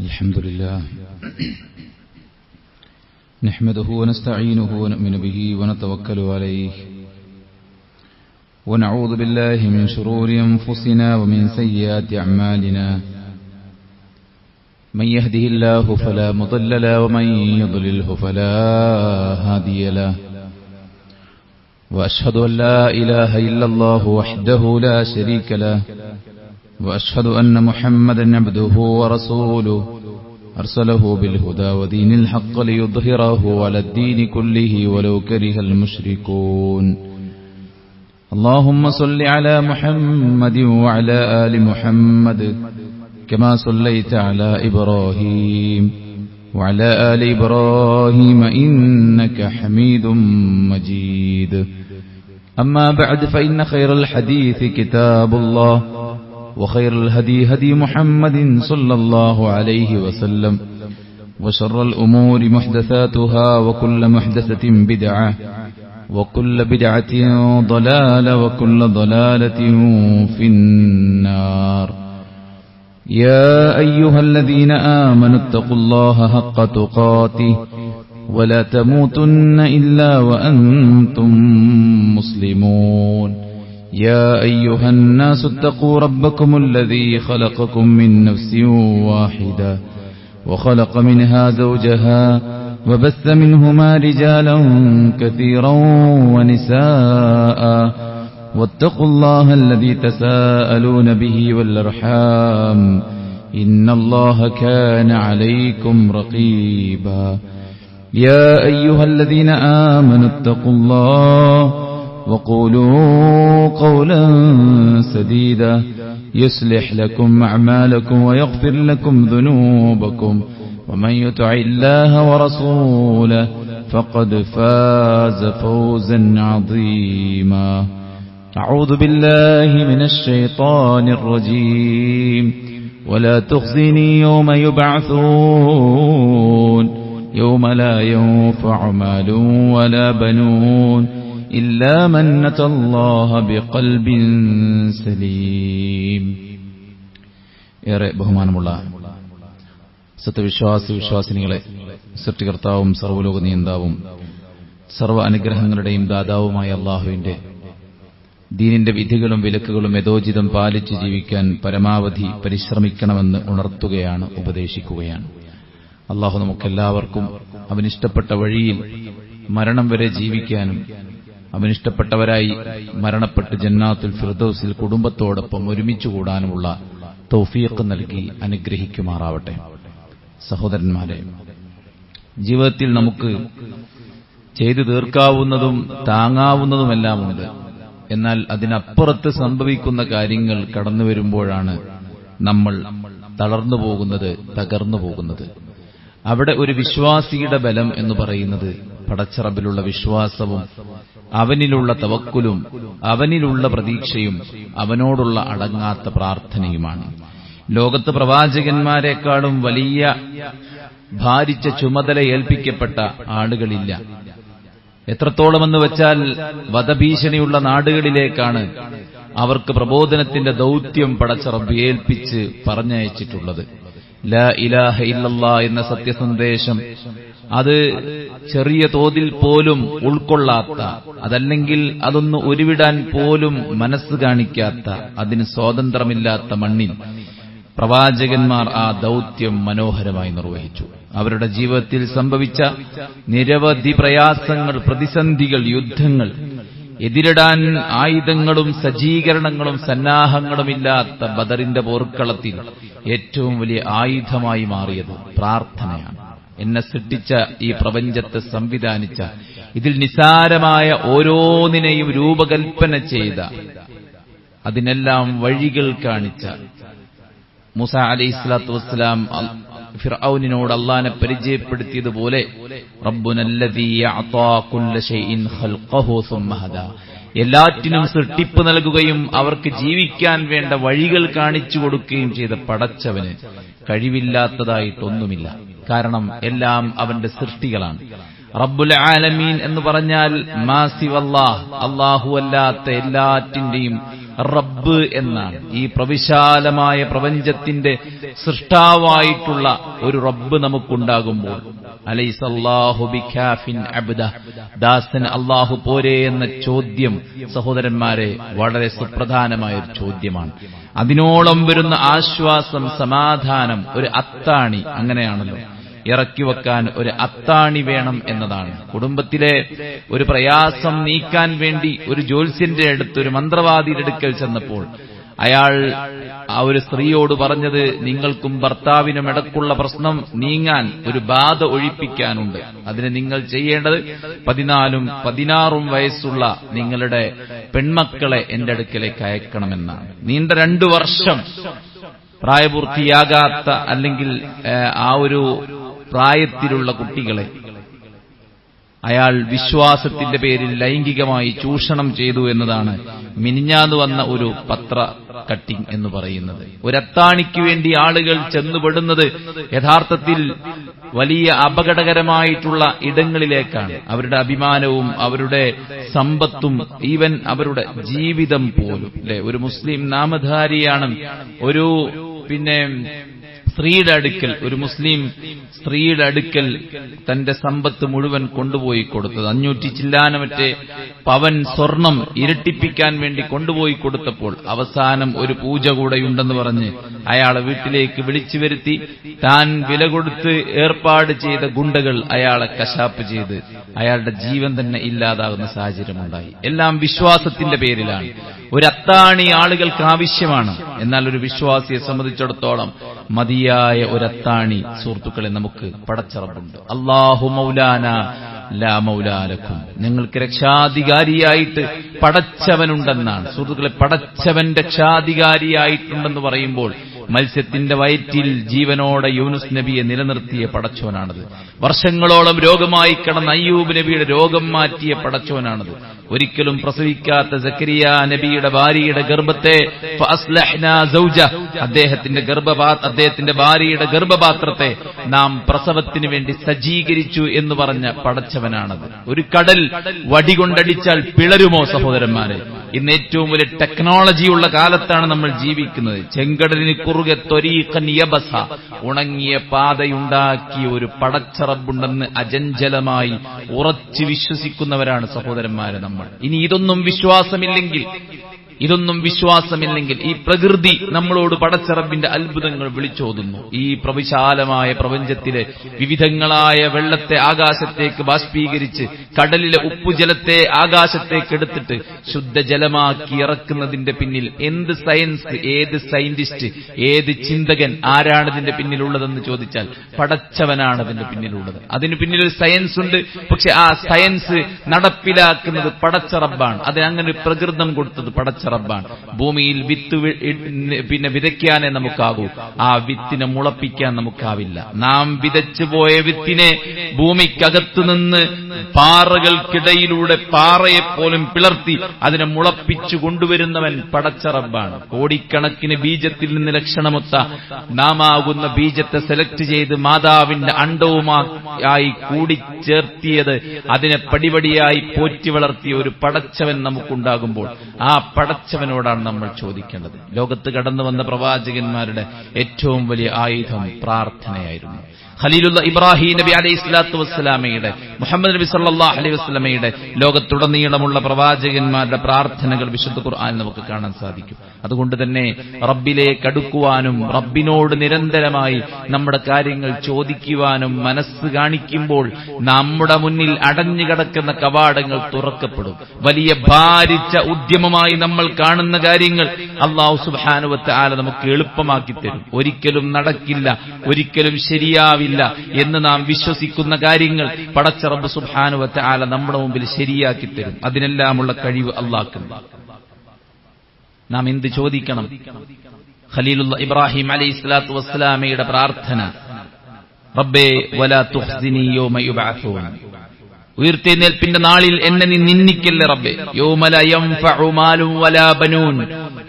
الحمد لله نحمده ونستعينه ونؤمن به ونتوكل عليه ونعوذ بالله من شرور أنفسنا ومن سيئات أعمالنا من يهده الله فلا مضل له ومن يضلله فلا هادي له وأشهد أن لا إله إلا الله وحده لا شريك له وأشهد أن محمدا عبده ورسوله أرسله بالهدى ودين الحق ليظهره على الدين كله ولو كره المشركون اللهم صل على محمد وعلى آل محمد كما صليت على إبراهيم وعلى آل إبراهيم إنك حميد مجيد أما بعد فإن خير الحديث كتاب الله وخير الهدي هدي محمد صلى الله عليه وسلم وشر الأمور محدثاتها وكل محدثة بدعة وكل بدعة ضلالة وكل ضلالة في النار يا أيها الذين آمنوا اتقوا الله حق تقاته ولا تموتن إلا وأنتم مسلمون يا أيها الناس اتقوا ربكم الذي خلقكم من نفس واحدة وخلق منها زوجها وبث منهما رجالا كثيرا ونساء واتقوا الله الذي تساءلون به والأرحام إن الله كان عليكم رقيبا يا أيها الذين آمنوا اتقوا الله وقولوا قولا سديدا يصلح لكم أعمالكم ويغفر لكم ذنوبكم ومن يطع الله ورسوله فقد فاز فوزا عظيما أعوذ بالله من الشيطان الرجيم ولا تخزني يوم يبعثون يوم لا ينفع مال ولا بنون إلا من أتى الله بقلب سليم ഏറെ ബഹുമാനമുള്ള സത്യവിശ്വാസിനികളെ, സൃഷ്ടികർത്താവും സർവ്വലോക നിയന്താവും സർവ്വ അനുഗ്രഹങ്ങളുടെയും ദാതാവുമായ അല്ലാഹുവിന്റെ ദീനിന്റെ വിധികളും വിലക്കുകളും യഥോചിതം പാലിച്ച് ജീവിക്കാൻ പരമാവധി പരിശ്രമിക്കണമെന്ന് ഉണർത്തുകയാണ്, ഉപദേശിക്കുകയാണ്. അല്ലാഹു നമുക്കെല്ലാവർക്കും അവനിഷ്ടപ്പെട്ട വഴിയിൽ മരണം വരെ ജീവിക്കാനും അവനിഷ്ടപ്പെട്ടവരായി മരണപ്പെട്ട് ജന്നാത്തുൽ ഫിർദൗസിൽ കുടുംബത്തോടൊപ്പം ഒരുമിച്ചുകൂടാനുമുള്ള തൗഫീഖ് നൽകി അനുഗ്രഹിക്കുമാറാവട്ടെ. സഹോദരന്മാരെ, ജീവിതത്തിൽ നമുക്ക് ചെയ്തു തീർക്കാവുന്നതും താങ്ങാവുന്നതുമെല്ലാമുണ്ട്. എന്നാൽ അതിനപ്പുറത്ത് സംഭവിക്കുന്ന കാര്യങ്ങൾ കടന്നു വരുമ്പോഴാണ് നമ്മൾ തളർന്നു പോകുന്നത്, തകർന്നു പോകുന്നത്. അവിടെ ഒരു വിശ്വാസിയുടെ ബലം എന്ന് പറയുന്നത് പടച്ചറബിലുള്ള വിശ്വാസവും അവനിലുള്ള തവക്കുലും അവനിലുള്ള പ്രതീക്ഷയും അവനോടുള്ള അടങ്ങാത്ത പ്രാർത്ഥനയുമാണ്. ലോകത്ത് പ്രവാചകന്മാരെക്കാളും വലിയ ഭാരിച്ച ചുമതല ഏൽപ്പിക്കപ്പെട്ട ആളുകളില്ല. എത്രത്തോളമെന്ന് വെച്ചാൽ വധഭീഷണിയുള്ള നാടുകളിലേക്കാണ് അവർക്ക് പ്രബോധനത്തിന്റെ ദൗത്യം പടച്ചറബ് ഏൽപ്പിച്ച് പറഞ്ഞയച്ചിട്ടുള്ളത്. ലാ ഇലാഹ ഇല്ലല്ലാഹ് എന്ന സത്യസന്ദേശം അത് ചെറിയ തോതിൽ പോലും ഉൾക്കൊള്ളാത്ത, അതല്ലെങ്കിൽ അതൊന്ന് ഉരുവിടാൻ പോലും മനസ്സ് കാണിക്കാത്ത, അതിന് സ്വാതന്ത്ര്യമില്ലാത്ത മണ്ണിൽ പ്രവാചകന്മാർ ആ ദൗത്യം മനോഹരമായി നിർവഹിച്ചു. അവരുടെ ജീവിതത്തിൽ സംഭവിച്ച നിരവധി പ്രയാസങ്ങൾ, പ്രതിസന്ധികൾ, യുദ്ധങ്ങൾ, എതിരിടാൻ ആയുധങ്ങളും സജ്ജീകരണങ്ങളും സന്നാഹങ്ങളുമില്ലാത്ത ബദറിന്റെ പോർക്കളത്തിൽ ഏറ്റവും വലിയ ആയുധമായി മാറിയത് പ്രാർത്ഥനയാണ്. എന്നെ സൃഷ്ടിച്ച ഈ പ്രപഞ്ചത്തെ സംവിധാനിച്ച, ഇതിൽ നിസാരമായ ഓരോന്നിനെയും രൂപകൽപ്പന ചെയ്ത, അതിനെല്ലാം വഴികൾ കാണിച്ച മൂസാ അലൈഹിസ്സലാത്തു വസ്സലാം ഫിർഔനിനോട് അല്ലാഹനെ പരിചയപ്പെടുത്തിയതുപോലെ റബ്ബുനല്ലദീ അഅതാ കുല്ല ശൈഇൻ ഖൽഖഹു സുമ്മ ഹദാ, എല്ലാറ്റിനും സൃഷ്ടിപ്പ് നൽകുകയും അവർക്ക് ജീവിക്കാൻ വേണ്ട വഴികൾ കാണിച്ചു കൊടുക്കുകയും ചെയ്ത പടച്ചവന് കഴിവില്ലാത്തതായിട്ടൊന്നുമില്ല. കാരണം എല്ലാം അവന്റെ സൃഷ്ടികളാണ്. റബ്ബുൽ ആലമീൻ എന്ന് പറഞ്ഞാൽ മാസിവല്ലാഹ്, അല്ലാഹു അല്ലാത്ത എല്ലാറ്റിന്റെയും റബ്ബ് എന്നാണ്. ഈ പ്രവിശാലമായ പ്രപഞ്ചത്തിന്റെ സൃഷ്ടാവായിട്ടുള്ള ഒരു റബ്ബ് നമുക്കുണ്ടാകുമ്പോൾ അലൈസല്ലാഹു ബികാഫിൻ അബ്ദഹ, ദാസൻ അല്ലാഹു പോരെ എന്ന ചോദ്യം സഹോദരന്മാരെ വളരെ സുപ്രധാനമായ ഒരു ചോദ്യമാണ്. അതിനോളം വരുന്ന ആശ്വാസം, സമാധാനം, ഒരു അത്താണി, അങ്ങനെയാണല്ലോ ഇറക്കി വെക്കാൻ ഒരു അത്താണി വേണം എന്നതാണ്. കുടുംബത്തിലെ ഒരു പ്രയാസം നീക്കാൻ വേണ്ടി ഒരു ജ്യോത്സ്യന്റെ അടുത്ത്, ഒരു മന്ത്രവാദിയുടെ അടുക്കൽ ചെന്നപ്പോൾ അയാൾ ആ ഒരു സ്ത്രീയോട് പറഞ്ഞത്, നിങ്ങൾക്കും ഭർത്താവിനും ഇടക്കുള്ള പ്രശ്നം നീങ്ങാൻ ഒരു ബാധ ഒഴിപ്പിക്കാനുണ്ട്. അതിന് നിങ്ങൾ ചെയ്യേണ്ടത് 14ഉം 16ഉം വയസ്സുള്ള നിങ്ങളുടെ പെൺമക്കളെ എന്റെ അടുക്കലേക്ക് അയക്കണമെന്നാണ്. നീണ്ട 2 വർഷം പ്രായപൂർത്തിയാകാത്ത അല്ലെങ്കിൽ ആ ഒരു പ്രായത്തിലുള്ള കുട്ടികളെ അയാൾ വിശ്വാസത്തിന്റെ പേരിൽ ലൈംഗികമായി ചൂഷണം ചെയ്തു എന്നതാണ് മിനിഞ്ഞാന്ന് വന്ന ഒരു പത്ര കട്ടിംഗ് എന്ന് പറയുന്നത്. ഒരത്താണിക്ക് വേണ്ടി ആളുകൾ ചെന്നുപെടുന്നത് യഥാർത്ഥത്തിൽ വലിയ അപകടകരമായിട്ടുള്ള ഇടങ്ങളിലേക്കാണ്. അവരുടെ അഭിമാനവും അവരുടെ സമ്പത്തും ഈവൻ അവരുടെ ജീവിതം പോലും. അല്ലെ, ഒരു മുസ്ലിം നാമധാരിയാണ് ഒരു സ്ത്രീയുടെ അടുക്കൽ, ഒരു മുസ്ലിം സ്ത്രീയുടെ അടുക്കൽ തന്റെ സമ്പത്ത് മുഴുവൻ കൊണ്ടുപോയി കൊടുത്തത്. 500 ചില്ലാനമറ്റേ പവൻ സ്വർണം ഇരട്ടിപ്പിക്കാൻ വേണ്ടി കൊണ്ടുപോയി കൊടുത്തപ്പോൾ അവസാനം ഒരു പൂജ കൂടെയുണ്ടെന്ന് പറഞ്ഞ് അയാളെ വീട്ടിലേക്ക് വിളിച്ചു വരുത്തി താൻ വില കൊടുത്ത് ഏർപ്പാട് ചെയ്ത ഗുണ്ടകൾ അയാളെ കശാപ്പ് ചെയ്ത് അയാളുടെ ജീവൻ തന്നെ ഇല്ലാതാകുന്ന സാഹചര്യമുണ്ടായി. എല്ലാം വിശ്വാസത്തിന്റെ പേരിലാണ്. ഒരു അത്താണി ആളുകൾക്ക് ആവശ്യമാണ്. എന്നാൽ ഒരു വിശ്വാസിയെ സംബന്ധിച്ചിടത്തോളം മതിയായ ഒരത്താണി സുഹൃത്തുക്കളെ നമുക്ക് പടച്ചറബുണ്ട്. അല്ലാഹു മൗലാന ലാ മൗലാലക്കും, നിങ്ങൾക്ക് രക്ഷാധികാരിയായിട്ട് പടച്ചവനുണ്ടെന്നാണ്. സുഹൃത്തുക്കളെ, പടച്ചവൻ രക്ഷാധികാരിയായിട്ടുണ്ടെന്ന് പറയുമ്പോൾ മത്സ്യത്തിന്റെ വയറ്റിൽ ജീവനോടെ യൂനുസ് നബിയെ നിലനിർത്തിയ പടച്ചോനാണത്. വർഷങ്ങളോളം രോഗമായി കിടന്ന അയ്യൂബ് നബിയുടെ രോഗം മാറ്റിയ പടച്ചോനാണത്. ഒരിക്കലും പ്രസവിക്കാത്ത സക്കരിയ നബിയുടെ ഭാര്യയുടെ ഗർഭത്തെ അദ്ദേഹത്തിന്റെ ഭാര്യയുടെ ഗർഭപാത്രത്തെ നാം പ്രസവത്തിന് വേണ്ടി സജ്ജീകരിച്ചു എന്ന് പറഞ്ഞ പടച്ചവനാണത്. ഒരു കടൽ വടികൊണ്ടടിച്ചാൽ പിളരുമോ സഹോദരന്മാരെ? ഇന്ന് ഏറ്റവും വലിയ ടെക്നോളജിയുള്ള കാലത്താണ് നമ്മൾ ജീവിക്കുന്നത്. ചെങ്കടലിന് കുറുകെ ത്വരീഖൻ യബസ, ഉണങ്ങിയ പാതയുണ്ടാക്കിയ ഒരു പടച്ചറബുണ്ടെന്ന് അജഞ്ചലമായി ഉറച്ചു വിശ്വസിക്കുന്നവരാണ് സഹോദരന്മാരെ നമ്മൾ. ഇനി ഇതൊന്നും വിശ്വാസമില്ലെങ്കിൽ ഈ പ്രകൃതി നമ്മളോട് പടച്ചറബിന്റെ അത്ഭുതങ്ങൾ വിളിച്ചോതുന്നു. ഈ പ്രവിശാലമായ പ്രപഞ്ചത്തിലെ വിവിധങ്ങളായ വെള്ളത്തെ ആകാശത്തേക്ക് ബാഷ്പീകരിച്ച് കടലിലെ ഉപ്പുജലത്തെ ആകാശത്തേക്ക് എടുത്തിട്ട് ശുദ്ധജലമാക്കി ഇറക്കുന്നതിന്റെ പിന്നിൽ എന്ത് സയൻസ്, ഏത് സയന്റിസ്റ്റ്, ഏത് ചിന്തകൻ, ആരാണ് ഇതിന്റെ പിന്നിലുള്ളതെന്ന് ചോദിച്ചാൽ പടച്ചവനാണ് അതിന്റെ പിന്നിലുള്ളത്. അതിന് പിന്നിലൊരു സയൻസ് ഉണ്ട്. പക്ഷെ ആ സയൻസ് നടപ്പിലാക്കുന്നത് പടച്ചറബാണ്. അതിനങ്ങനെ ഒരു പ്രകൃതം കൊടുത്തത് പടച്ചറബാണ്. ഭൂമിയിൽ വിത്ത് വിതയ്ക്കാനേ നമുക്കാകൂ, ആ വിത്തിനെ മുളപ്പിക്കാൻ നമുക്കാവില്ല. നാം വിതച്ചു പോയ വിത്തിനെ ഭൂമിക്കകത്തുനിന്ന് പാറകൾക്കിടയിലൂടെ പാറയെപ്പോലും പിളർത്തി അതിനെ മുളപ്പിച്ചു കൊണ്ടുവരുന്നവൻ പടച്ചറബാണ്. കോടിക്കണക്കിന് ബീജത്തിൽ നിന്ന് ലക്ഷണമൊത്ത നാമാകുന്ന ബീജത്തെ സെലക്ട് ചെയ്ത് മാതാവിന്റെ അണ്ടവുമായി കൂടിച്ചേർത്തിയത്, അതിനെ പടിപടിയായി പോറ്റി വളർത്തിയ ഒരു പടച്ചവൻ നമുക്കുണ്ടാകുമ്പോൾ ആ പടച്ചവനോടാണ് നമ്മൾ ചോദിക്കേണ്ടത്. ലോകത്ത് കടന്നു വന്ന പ്രവാചകന്മാരുടെ ഏറ്റവും വലിയ ആയുധം പ്രാർത്ഥനയായിരുന്നു. ഖലീലുള്ള ഇബ്രാഹിം നബി അലൈഹി സ്വലാത്തു വസ്സലാമയുടെ, മുഹമ്മദ് നബി സല്ലല്ലാഹു അലൈഹി വസല്ലമയുടെ, ലോകത്തുടനീളമുള്ള പ്രവാചകന്മാരുടെ പ്രാർത്ഥനകൾ വിശുദ്ധ ഖുർആൻ നമുക്ക് കാണാൻ സാധിക്കും. അതുകൊണ്ട് തന്നെ റബ്ബിലേക്ക് അടുക്കുവാനും റബ്ബിനോട് നിരന്തരമായി നമ്മുടെ കാര്യങ്ങൾ ചോദിക്കുവാനും മനസ്സ് കാണിക്കുമ്പോൾ നമ്മുടെ മുന്നിൽ അടഞ്ഞുകിടക്കുന്ന കവാടങ്ങൾ തുറക്കപ്പെടും. വലിയ ഭാരിച്ച ഉദ്യമമായി നമ്മൾ കാണുന്ന കാര്യങ്ങൾ അല്ലാഹു സുബ്ഹാനഹു വ തആല നമുക്ക് എളുപ്പമാക്കി തരും. ഒരിക്കലും നടക്കില്ല, ഒരിക്കലും ശരിയാവില്ല എന്ന് നാം വിശ്വസിക്കുന്ന കാര്യങ്ങൾ പടച്ച റബ്ബ് സുബ്ഹാനഹു വ തആല നമ്മുടെ മുമ്പിൽ ശരിയാക്കി തരും. അതിനെല്ലാമുള്ള കഴിവ് അല്ലാഹുവിനുണ്ട്. നാം എന്ത് ചോദിക്കണം? ഖലീലുള്ള ഇബ്രാഹിം അലൈഹി സ്വലാത്തു വസ്സലാമയുടെ പ്രാർത്ഥന, റബ്ബേ വലാ തുഖ്സിനി യൗമ യുബഅസൂൻ, ഉയർത്തെഴുന്നേൽപ്പിന്റെ നാളിൽ എന്നെ നീ നിന്ദിക്കല്ലേ റബ്ബേ. യൗമ ലാ യൻഫഉ മാലും വലാ ബനൂൻ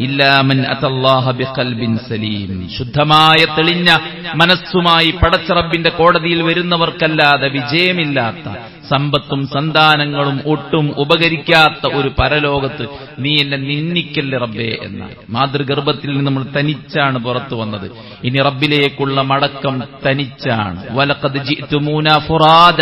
ഇല്ലാ മൻ അതല്ലാഹ ബിഖൽബിൻ സലീം, ശുദ്ധമായ തെളിഞ്ഞ മനസ്സുമായി പടച്ച റബ്ബിന്റെ കോടതിയിൽ വരുന്നവർക്കല്ലാതെ വിജയമില്ലാത്ത, സമ്പത്തും സന്താനങ്ങളും ഒട്ടും ഉപകരിക്കാത്ത ഒരു പരലോകത്ത് നീ എന്നെ നിന്ദിക്കല്ലേ റബ്ബേ എന്നാണ്. മാതൃഗർഭത്തിൽ നിന്ന് നമ്മൾ തനിച്ചാണ് പുറത്തു വന്നത്. ഇനി റബ്ബിലേക്കുള്ള മടക്കം തനിച്ചാണ്. വലഖദ് ജിഅ്തുമൂനാ ഫുറാദ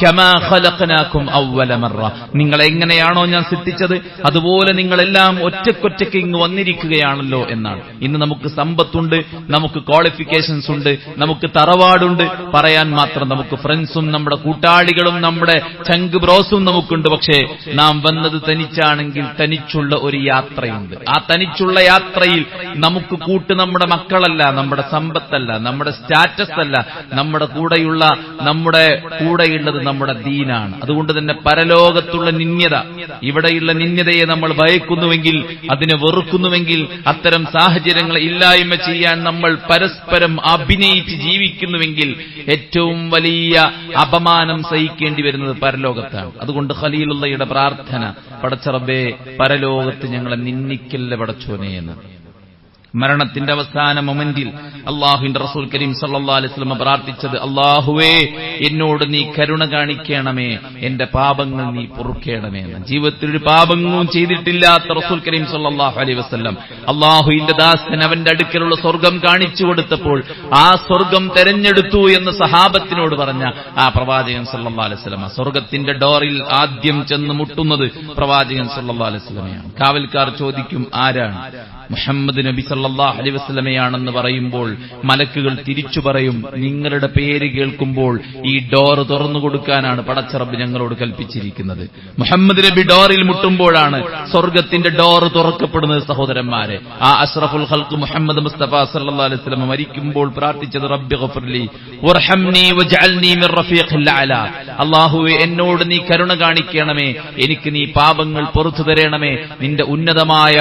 കമാ ഖലഖനാകും അവ്വല മർറ. നിങ്ങൾ എങ്ങനെയാണോ ഞാൻ സൃഷ്ടിച്ചത് അതുപോലെ നിങ്ങളെല്ലാം ഒറ്റക്കൊറ്റയ്ക്ക് ഇങ്ങ് വന്നിരിക്കുകയാണല്ലോ എന്നാണ്. ഇന്ന് നമുക്ക് സമ്പത്തുണ്ട്, നമുക്ക് ക്വാളിഫിക്കേഷൻസ് ഉണ്ട്, നമുക്ക് തറവാടുണ്ട്, പറയാൻ മാത്രം നമുക്ക് ഫ്രണ്ട്സും നമ്മുടെ കൂട്ടാളികളും നമ്മുടെ ചങ്ക് ബ്രോസും നമുക്കുണ്ട്. പക്ഷേ നാം വന്നത് തനിച്ചാണെങ്കിൽ തനിച്ചുള്ള ഒരു യാത്രയുണ്ട്. ആ തനിച്ചുള്ള യാത്രയിൽ നമുക്ക് കൂട്ട് നമ്മുടെ മക്കളല്ല, നമ്മുടെ സമ്പത്തല്ല, നമ്മുടെ സ്റ്റാറ്റസ് അല്ല, നമ്മുടെ കൂടെയുള്ളത് നമ്മുടെ ദീനാണ്. അതുകൊണ്ട് തന്നെ പരലോകത്തുള്ള നിന്യത, ഇവിടെയുള്ള നിന്യതയെ നമ്മൾ ഭയക്കുന്നുവെങ്കിൽ, അതിനെ വെറുക്കുന്നുവെങ്കിൽ, അത്തരം സാഹചര്യങ്ങളെ ഇല്ലായ്മ ചെയ്യാൻ നമ്മൾ പരസ്പരം അഭിനയിച്ച് ജീവിക്കുന്നുവെങ്കിൽ ഏറ്റവും വലിയ അപമാനം സഹിക്കേണ്ടി വരുന്നത് പരലോകത്താണ്. അതുകൊണ്ട് ഖലീലുള്ളയുടെ പ്രാർത്ഥന, പടച്ച റബ്ബേ പരലോകത്ത് ഞങ്ങളെ നിന്ദിക്കല്ലേ പടച്ചോനെ എന്ന്. മരണത്തിന്റെ അവസാന മൊമെന്റിൽ അള്ളാഹുവിന്റെ റസൂൽ കരീം സല്ലല്ലാഹു അലൈഹി വസല്ലം പ്രാർത്ഥിച്ചത്, അള്ളാഹുവേ എന്നോട് നീ കരുണ കാണിക്കണമേ, എന്റെ പാപങ്ങൾ നീ പൊറുക്കണമേ എന്ന്. ജീവിതത്തിൽ ഒരു പാപങ്ങളും ചെയ്തിട്ടില്ലാത്ത റസൂൽ കരീം സല്ലല്ലാഹു അലൈഹി വസല്ലം അള്ളാഹുവിന്റെ ദാസൻ അവന്റെ അടുക്കലുള്ള സ്വർഗം കാണിച്ചു കൊടുത്തപ്പോൾ ആ സ്വർഗം തെരഞ്ഞെടുത്തു എന്ന് സഹാബത്തിനോട് പറഞ്ഞ ആ പ്രവാചകൻ സല്ലല്ലാഹു അലൈഹി വസല്ലം സ്വർഗത്തിന്റെ ഡോറിൽ ആദ്യം ചെന്ന് മുട്ടുന്നത് പ്രവാചകൻ സല്ലല്ലാഹു അലൈഹി വസല്ലമയാണ്. കാവൽക്കാർ ചോദിക്കും, ആരാണ്? മുഹമ്മദ് നബി സല്ലല്ലാഹു അലൈഹി വസല്ലമയാണെന്ന് പറയുമ്പോൾ മലക്കുകൾ തിരിച്ചു പറയും, നിങ്ങളുടെ പേര് കേൾക്കുമ്പോൾ ഈ ഡോർ തുറന്നു കൊടുക്കാനാണ് പടച്ച റബ്ബ് ഞങ്ങളോട് കൽപ്പിച്ചിരിക്കുന്നത്. മുഹമ്മദ് നബി ഡോറിൽ മുട്ടുമ്പോഴാണ് സ്വർഗത്തിന്റെ ഡോർ തുറക്കപ്പെടുന്നത്. സഹോദരന്മാരെ, ആ അഷ്റഫുൽ ഖൽഖ് മുഹമ്മദ് മുസ്തഫ സല്ലല്ലാഹു അലൈഹി വസല്ലം മരിക്കുമ്പോൾ പ്രാർത്ഥിച്ചത്, റബ്ബി ഗഫർലി വർഹംനി വജഅൽനി മിർ റഫീഖിൽ അഅല. അല്ലാഹുവേ എന്നോട് നീ കരുണ കാണിക്കണമേ, എനിക്ക് നീ പാപങ്ങൾ പൊറുത്തു തരണമേ, നിന്റെ ഉന്നതമായ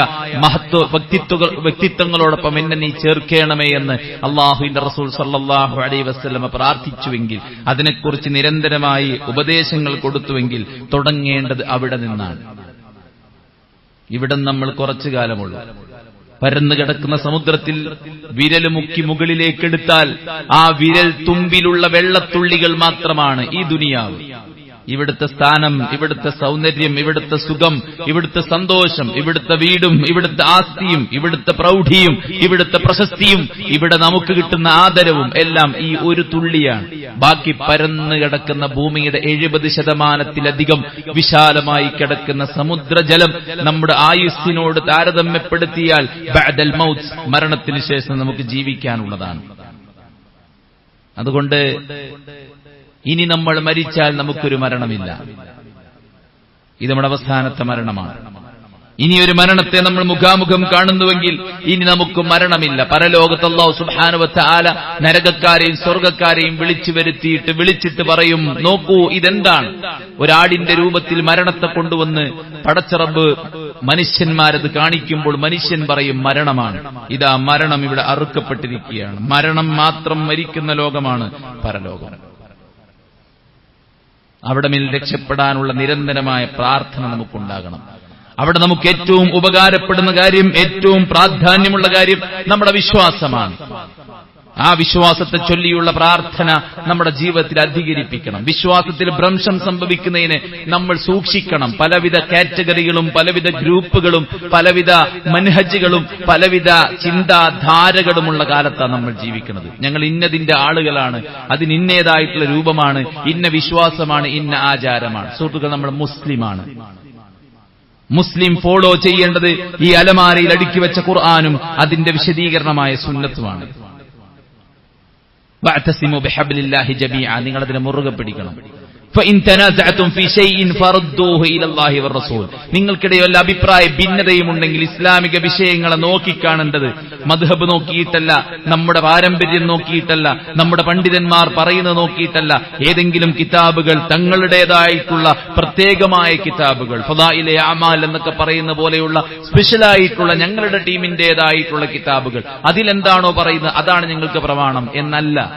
വ്യക്തിത്വങ്ങളോടൊപ്പം എന്നെ നീ ചേർക്കണമേ എന്ന് അള്ളാഹുവിന്റെ റസൂൽ സല്ലല്ലാഹു അലൈഹി വസല്ലം പ്രാർത്ഥിച്ചുവെങ്കിൽ, അതിനെക്കുറിച്ച് നിരന്തരമായി ഉപദേശങ്ങൾ കൊടുത്തുവെങ്കിൽ തുടങ്ങേണ്ടത് അവിടെ നിന്നാണ്. ഇവിടെ നമ്മൾ കുറച്ചു കാലമുള്ളൂ. പരന്നു കിടക്കുന്ന സമുദ്രത്തിൽ വിരൽ മുക്കി മുകളിലേക്കെടുത്താൽ ആ വിരൽ തുമ്പിലുള്ള വെള്ളത്തുള്ളികൾ മാത്രമാണ് ഈ ദുനിയാവ്. ഇവിടുത്തെ സ്ഥാനം, ഇവിടുത്തെ സൗന്ദര്യം, ഇവിടുത്തെ സുഖം, ഇവിടുത്തെ സന്തോഷം, ഇവിടുത്തെ വീടും, ഇവിടുത്തെ ആസ്തിയും, ഇവിടുത്തെ പ്രൗഢിയും, ഇവിടുത്തെ പ്രശസ്തിയും, ഇവിടെ നമുക്ക് കിട്ടുന്ന ആദരവും എല്ലാം ഈ ഒരു തുള്ളിയാണ്. ബാക്കി പരന്നു കിടക്കുന്ന ഭൂമിയുടെ 70% വിശാലമായി കിടക്കുന്ന സമുദ്രജലം നമ്മുടെ ആയുസ്സിനോട് താരതമ്യപ്പെടുത്തിയാൽ ബഅദൽ മൗത്ത്, മരണത്തിന് ശേഷം നമുക്ക് ജീവിക്കാനുള്ളതാണ്. അതുകൊണ്ട് ഇനി നമ്മൾ മരിച്ചാൽ നമുക്കൊരു മരണമില്ല. ഇത് നമ്മുടെ അവസാനത്തെ മരണമാണ്. ഇനിയൊരു മരണത്തെ നമ്മൾ മുഖാമുഖം കാണുന്നുവെങ്കിൽ ഇനി നമുക്ക് മരണമില്ല. പരലോകത്ത് അല്ലാഹു സുബ്ഹാനഹു വ തആല നരകക്കാരെയും സ്വർഗ്ഗക്കാരെയും വിളിച്ചിട്ട് പറയും, നോക്കൂ ഇതെന്താണ്? ഒരാടിന്റെ രൂപത്തിൽ മരണത്തെ കൊണ്ടുവന്ന് പടച്ച റബ്ബ് മനുഷ്യന്മാരത് കാണിക്കുമ്പോൾ മനുഷ്യൻ പറയും മരണമാണ്. ഇതാ മരണം ഇവിടെ അറുക്കപ്പെട്ടിരിക്കുകയാണ്. മരണം മാത്രം മരിക്കുന്ന ലോകമാണ് പരലോകം. അവിടെ മേൽ രക്ഷപ്പെടാനുള്ള നിരന്തരമായ പ്രാർത്ഥന നമുക്കുണ്ടാകണം. അവിടെ നമുക്ക് ഏറ്റവും ഉപകാരപ്പെടുന്ന കാര്യം, ഏറ്റവും പ്രാധാന്യമുള്ള കാര്യം നമ്മുടെ വിശ്വാസമാണ്. ആ വിശ്വാസത്തെ ചൊല്ലിയുള്ള പ്രാർത്ഥന നമ്മുടെ ജീവിതത്തിൽ അധികരിപ്പിക്കണം. വിശ്വാസത്തിൽ ഭ്രംശം സംഭവിക്കുന്നതിനെ നമ്മൾ സൂക്ഷിക്കണം. പലവിധ കാറ്റഗറികളും പലവിധ ഗ്രൂപ്പുകളും പലവിധ മൻഹജുകളും പലവിധ ചിന്താധാരകളുമുള്ള കാലത്താണ് നമ്മൾ ജീവിക്കുന്നത്. ഞങ്ങൾ ഇന്നതിന്റെ ആളുകളാണ്, അതിന് ഇന്നേതായിട്ടുള്ള രൂപമാണ്, ഇന്ന വിശ്വാസമാണ്, ഇന്ന ആചാരമാണ്. സുഹൃത്തുക്കൾ, നമ്മൾ മുസ്ലിമാണ്. മുസ്ലിം ഫോളോ ചെയ്യേണ്ടത് ഈ അലമാരയിൽ അടുക്കി വെച്ച ഖുർആനും അതിന്റെ വിശദീകരണമായ സുന്നത്തുമാണ്. വഅതസിമു ബിഹബ്ലില്ലാഹി ജമീഅ, നിങ്ങൾ അതിനെ മുറുകെ പിടിക്കണം. ഫഇൻ തനാസഅതും ഫീ ശൈഇൻ ഫറദ്ദൂഹു ഇലല്ലാഹി വറസൂൽ. നിങ്ങൾക്കിടയിൽ വല്ല അഭിപ്രായ ഭിന്നതയും ഉണ്ടെങ്കിൽ ഇസ്ലാമിക വിഷയങ്ങളെ നോക്കിക്കാണേണ്ടത് മദ്ഹബ് നോക്കിയിട്ടല്ല, നമ്മുടെ പാരമ്പര്യം നോക്കിയിട്ടല്ല, നമ്മുടെ പണ്ഡിതന്മാർ പറയുന്നത് നോക്കിയിട്ടല്ല. ഏതെങ്കിലും കിതാബുകൾ, തങ്ങളുടേതായിട്ടുള്ള പ്രത്യേകമായ കിതാബുകൾ, ഫളായിലെ അമാൽ എന്നൊക്കെ പറയുന്ന പോലെയുള്ള സ്പെഷ്യലായിട്ടുള്ള ഞങ്ങളുടെ ടീമിന്റേതായിട്ടുള്ള കിതാബുകൾ, അതിലെന്താണോ പറയുന്നത് അതാണ് ഞങ്ങൾക്ക് പ്രമാണം എന്നല്ല.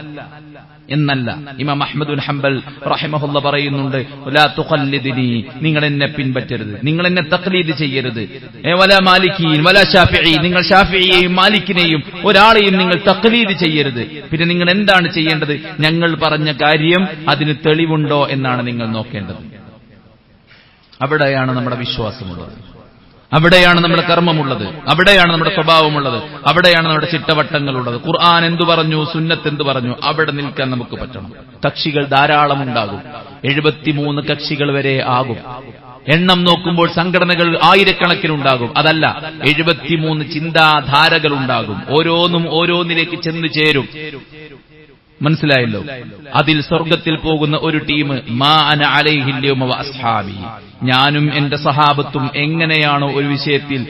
ഇമാം അഹ്മദ് ബിൻ ഹംബൽ റഹിമഹുള്ള പറയുന്നുണ്ട്, ലാ തുഖല്ലിദിനി, നിങ്ങൾ എന്നെ പിൻപറ്റരുത്, നിങ്ങൾ എന്നെ തഖ്ലീദ് ചെയ്യരുത്. വലാ മാലിക്കീൻ വലാ ശാഫിഈ, നിങ്ങൾ ശാഫിഈയെയും മാലിക്കിനെയും ഒരാളെയും നിങ്ങൾ തഖ്ലീദ് ചെയ്യരുത്. പിന്നെ നിങ്ങൾ എന്താണ് ചെയ്യേണ്ടത്? ഞങ്ങൾ പറഞ്ഞ കാര്യം അതിന് തെളിവുണ്ടോ എന്നാണ് നിങ്ങൾ നോക്കേണ്ടത്. അവിടെയാണ് നമ്മുടെ വിശ്വാസമുള്ളത്, അവിടെയാണ് നമ്മുടെ കർമ്മമുള്ളത്, അവിടെയാണ് നമ്മുടെ സ്വഭാവമുള്ളത്, അവിടെയാണ് നമ്മുടെ ചിട്ടവട്ടങ്ങളുള്ളത്. ഖുർആൻ എന്തു പറഞ്ഞു, സുന്നത്ത് എന്തു പറഞ്ഞു, അവിടെ നിൽക്കാൻ നമുക്ക് പറ്റണം. കക്ഷികൾ ധാരാളം ഉണ്ടാകും, 73 കക്ഷികൾ വരെ ആകും. എണ്ണം നോക്കുമ്പോൾ സംഘടനകൾ ആയിരക്കണക്കിനുണ്ടാകും. അതല്ല, 73 ചിന്താധാരകൾ ഉണ്ടാകും. ഓരോന്നും ഓരോന്നിലേക്ക് ചെന്ന് ചേരും. മനസ്സിലായല്ലോ? അതിൽ സ്വർഗത്തിൽ പോകുന്ന ഒരു ടീം, മാ അന അലൈഹിൽ യൗമ വഅസ്ഹാബി, ഞാനും എന്റെ സഹാബത്തും എങ്ങനെയാണോ ഒരു വിഷയത്തിൽ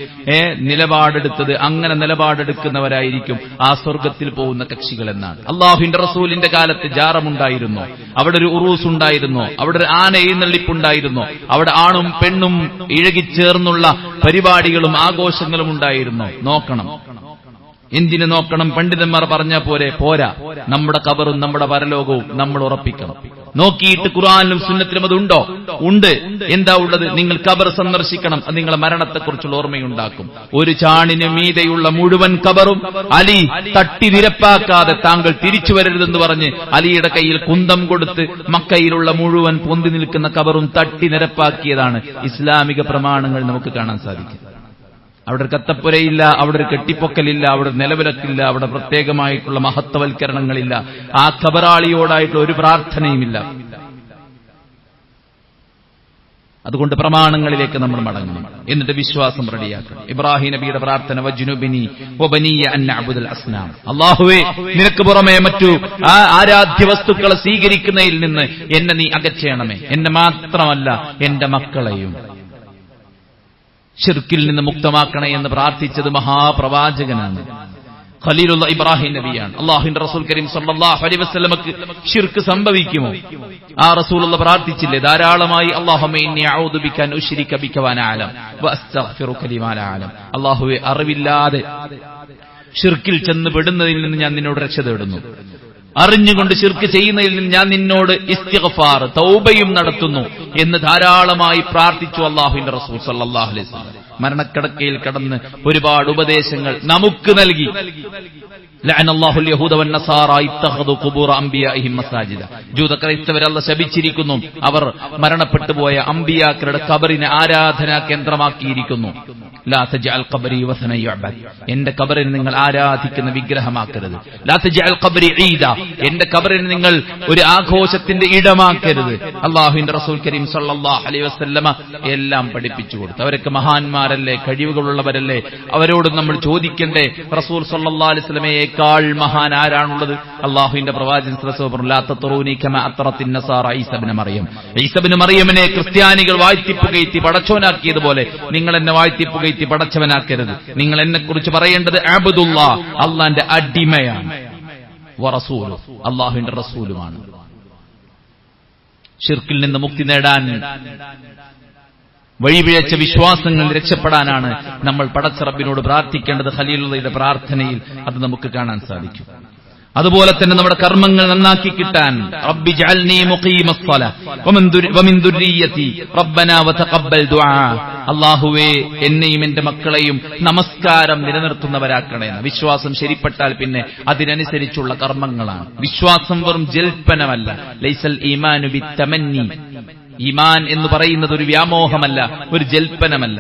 നിലപാടെടുത്തത് അങ്ങനെ നിലപാടെടുക്കുന്നവരായിരിക്കും ആ സ്വർഗത്തിൽ പോകുന്ന കക്ഷികൾ എന്നാണ്. അള്ളാഹുവിന്റെ റസൂലിന്റെ കാലത്ത് ജാറമുണ്ടായിരുന്നു, അവിടെ ഒരു ഉറൂസ് ഉണ്ടായിരുന്നു, അവിടെ ഒരു ആന എഴുന്നള്ളിപ്പുണ്ടായിരുന്നു, അവിടെ ആണും പെണ്ണും ഇഴകിച്ചേർന്നുള്ള പരിപാടികളും ആഘോഷങ്ങളും ഉണ്ടായിരുന്നു. നോക്കണം, എന്തിനു നോക്കണം? പണ്ഡിതന്മാർ പറഞ്ഞ പോരാ, നമ്മുടെ ഖബറും നമ്മുടെ പരലോകവും നമ്മൾ ഉറപ്പിക്കണം. നോക്കിയിട്ട് ഖുർആനിലും സുന്നത്തിലും അതുണ്ടോ? ഉണ്ട്. എന്താ ഉള്ളത്? നിങ്ങൾ ഖബർ സന്ദർശിക്കണം, അത് നിങ്ങളെ മരണത്തെക്കുറിച്ചുള്ള ഓർമ്മയുണ്ടാക്കും. ഒരു ചാണിന് മീതെയുള്ള മുഴുവൻ ഖബറും അലി തട്ടി നിരപ്പാക്കാതെ താങ്കൾ തിരിച്ചു വരരുതെന്ന് പറഞ്ഞ് അലിയുടെ കയ്യിൽ കുന്തം കൊടുത്ത് മക്കയിലുള്ള മുഴുവൻ പൊന്തി നിൽക്കുന്ന ഖബറും തട്ടി നിരപ്പാക്കിയതാണ് ഇസ്ലാമിക പ്രമാണങ്ങൾ നമുക്ക് കാണാൻ സാധിക്കും. അവിടെ ഒരു കത്തപ്പുരയില്ല, അവിടെ ഒരു കെട്ടിപ്പൊക്കലില്ല, അവിടെ നിലവിലക്കില്ല, അവിടെ പ്രത്യേകമായിട്ടുള്ള മഹത്വവൽക്കരണങ്ങളില്ല, ആ ഖബറാളിയോടായിട്ടുള്ള ഒരു പ്രാർത്ഥനയുമില്ല. അതുകൊണ്ട് പ്രമാണങ്ങളിലേക്ക് നമ്മൾ മടങ്ങണം, എന്നിട്ട് വിശ്വാസം റെഡിയാക്കണം. ഇബ്രാഹിം നബിയുടെ പ്രാർത്ഥന, വജ്നുബിനി വബനിയ അൻ നഅബുദൽ അസ്നാം, അല്ലാഹുവേ നിനക്ക് പുറമെ മറ്റു ആരാധ്യ വസ്തുക്കളെ സ്വീകരിക്കുന്നതിൽ നിന്ന് എന്നെ നീ അകറ്റണമേ, എന്നെ മാത്രമല്ല എന്റെ മക്കളെയും ശിർക്കിൽ നിന്ന് മുക്തമാക്കണേ എന്ന് പ്രാർത്ഥിച്ചത് മഹാപ്രവാചകനാണ്, ഖലീലുള്ള ഇബ്രാഹിം നബിയാണ്. അല്ലാഹുവിന്റെ റസൂൽ കരീം സല്ലല്ലാഹു അലൈഹി വസല്ലമക്ക് ശിർക്ക് സംഭവിക്കുമോ? ആ റസൂലുള്ള പ്രാർത്ഥിച്ചില്ലേ ധാരാളമായി? അല്ലാഹുമ്മ ഇന്നി അഊദു ബിക അൻ ഉശ്രിക ബിക വഅന അഅലം വഅസ്തഗ്ഫിറുക ലിമാ ലാ അഅലം. അല്ലാഹുവേ, അറിവില്ലാതെ ശിർക്കിൽ ചെന്ന് പെടുന്നതിൽ നിന്ന് ഞാൻ നിന്നോട് രക്ഷ തേടുന്നു, അറിഞ്ഞുകൊണ്ട് ശിർക്ക് ചെയ്യുന്നതിൽ നിന്ന് ഞാൻ നിന്നോട് ഇസ്തിഗ്ഫാർ തൗബയും നടത്തുന്നു എന്ന് ധാരാളമായി പ്രാർത്ഥിച്ചു അല്ലാഹുവിന്റെ റസൂൽ സല്ലല്ലാഹു അലൈഹി വസല്ലം. മരണക്കിടക്കയിൽ കടന്ന് ഒരുപാട് ഉപദേശങ്ങൾ നമുക്ക് നൽകി. ലഅനല്ലാഹുൽ യഹൂദ വന്നസാറ ഇത്തഖദു ഖുബൂറ അംബിയാഇഹിം മസാജിദ. ജൂത ക്രൈസ്തവരെ അല്ലാഹു ശപിച്ചിരിക്കുന്നു, അവർ മരണപ്പെട്ടു പോയ അംബിയാക്കളുടെ ഖബറിനെ ആരാധനാ കേന്ദ്രമാക്കിയിരിക്കുന്നു. ലാ തജ്അൽ ഖബരി വസന യുഅബദ്, എന്റെ ഖബറിനെ നിങ്ങൾ ആരാധിക്കുന്ന വിഗ്രഹമാക്കരുത്. ലാ തജ്അൽ ഖബരി ഈദ, എന്റെ ഖബറിനെ നിങ്ങൾ ഒരു ആഘോഷത്തിന്റെ ഇടമാക്കരുത്. അല്ലാഹുവിന്റെ റസൂൽ കരീം സല്ലല്ലാഹു അലൈഹി വസല്ലമ എല്ലാം പഠിപ്പിച്ചു കൊടുത്തു. അവരൊക്കെ മഹാന്മാരല്ലേ, കഴിവുകളുള്ളവരല്ലേ, അവരോട് നമ്മൾ ചോദിക്കണ്ടേ? റസൂൽ സല്ലല്ലാഹു അലൈഹി വസല്ലമയേക്കാൾ മഹാൻ ആരാണുള്ളത്? അല്ലാഹുവിന്റെ പ്രവാചകൻ സല്ലല്ലാഹു അലൈഹി വസല്ലം, ലാ തത്റൂനി കമാ അത്റത്തിൻ നസാറ ഈസ ഇബ്നു മറിയം, ഈസ ഇബ്നു മറിയമിനെ ക്രിസ്ത്യാനികൾ വാഴ്ത്തിപ്പുകയറ്റി പടച്ചോനാക്കിയതുപോലെ നിങ്ങൾ എന്നെ വാഴ്ത്തിപ്പുകയറ്റി പടച്ചവനാക്കരുത്. നിങ്ങൾ എന്നെക്കുറിച്ച് പറയേണ്ടത് അബ്ദുല്ലാഹ്, അല്ലാഹുവിന്റെ അടിമയാണ്, വറസൂലു, അല്ലാഹുവിന്റെ റസൂലുമാണ്. ശിർക്കിൽ നിന്ന് മുക്തി നേടാൻ, വഴിപിഴച്ച വിശ്വാസങ്ങളിൽ രക്ഷപ്പെടാനാണ് നമ്മൾ പടച്ച റബ്ബിനോട് പ്രാർത്ഥിക്കേണ്ടത്. ഖലീലുള്ളയുടെ പ്രാർത്ഥനയിൽ അത് നമുക്ക് കാണാൻ സാധിക്കും. അതുപോലെ തന്നെ നമ്മുടെ കർമ്മങ്ങൾ നന്നാക്കി കിട്ടാൻ, റബ്ബി ജഅൽനി മുഖീമസ്സലാ വമിൻ ദുർരിയ്യതി റബ്ബനാ വതഖബ്ബൽ ദുആ, അല്ലാഹുവേ എന്നെയും എന്റെ മക്കളെയും നമസ്കാരം നിലനിർത്തുന്നവരാക്കണേ. വിശ്വാസം ശരിപ്പെട്ടാൽ പിന്നെ അതിനനുസരിച്ചുള്ള കർമ്മങ്ങളാണ്. വിശ്വാസം വെറും ജൽപ്പനമല്ല. ലൈസൽ ഈമാനു ബിത്തമന്നി, ഈമാൻ എന്ന് പറയുന്നത് ഒരു വ്യാമോഹമല്ല, ഒരു ജൽപ്പനമല്ല.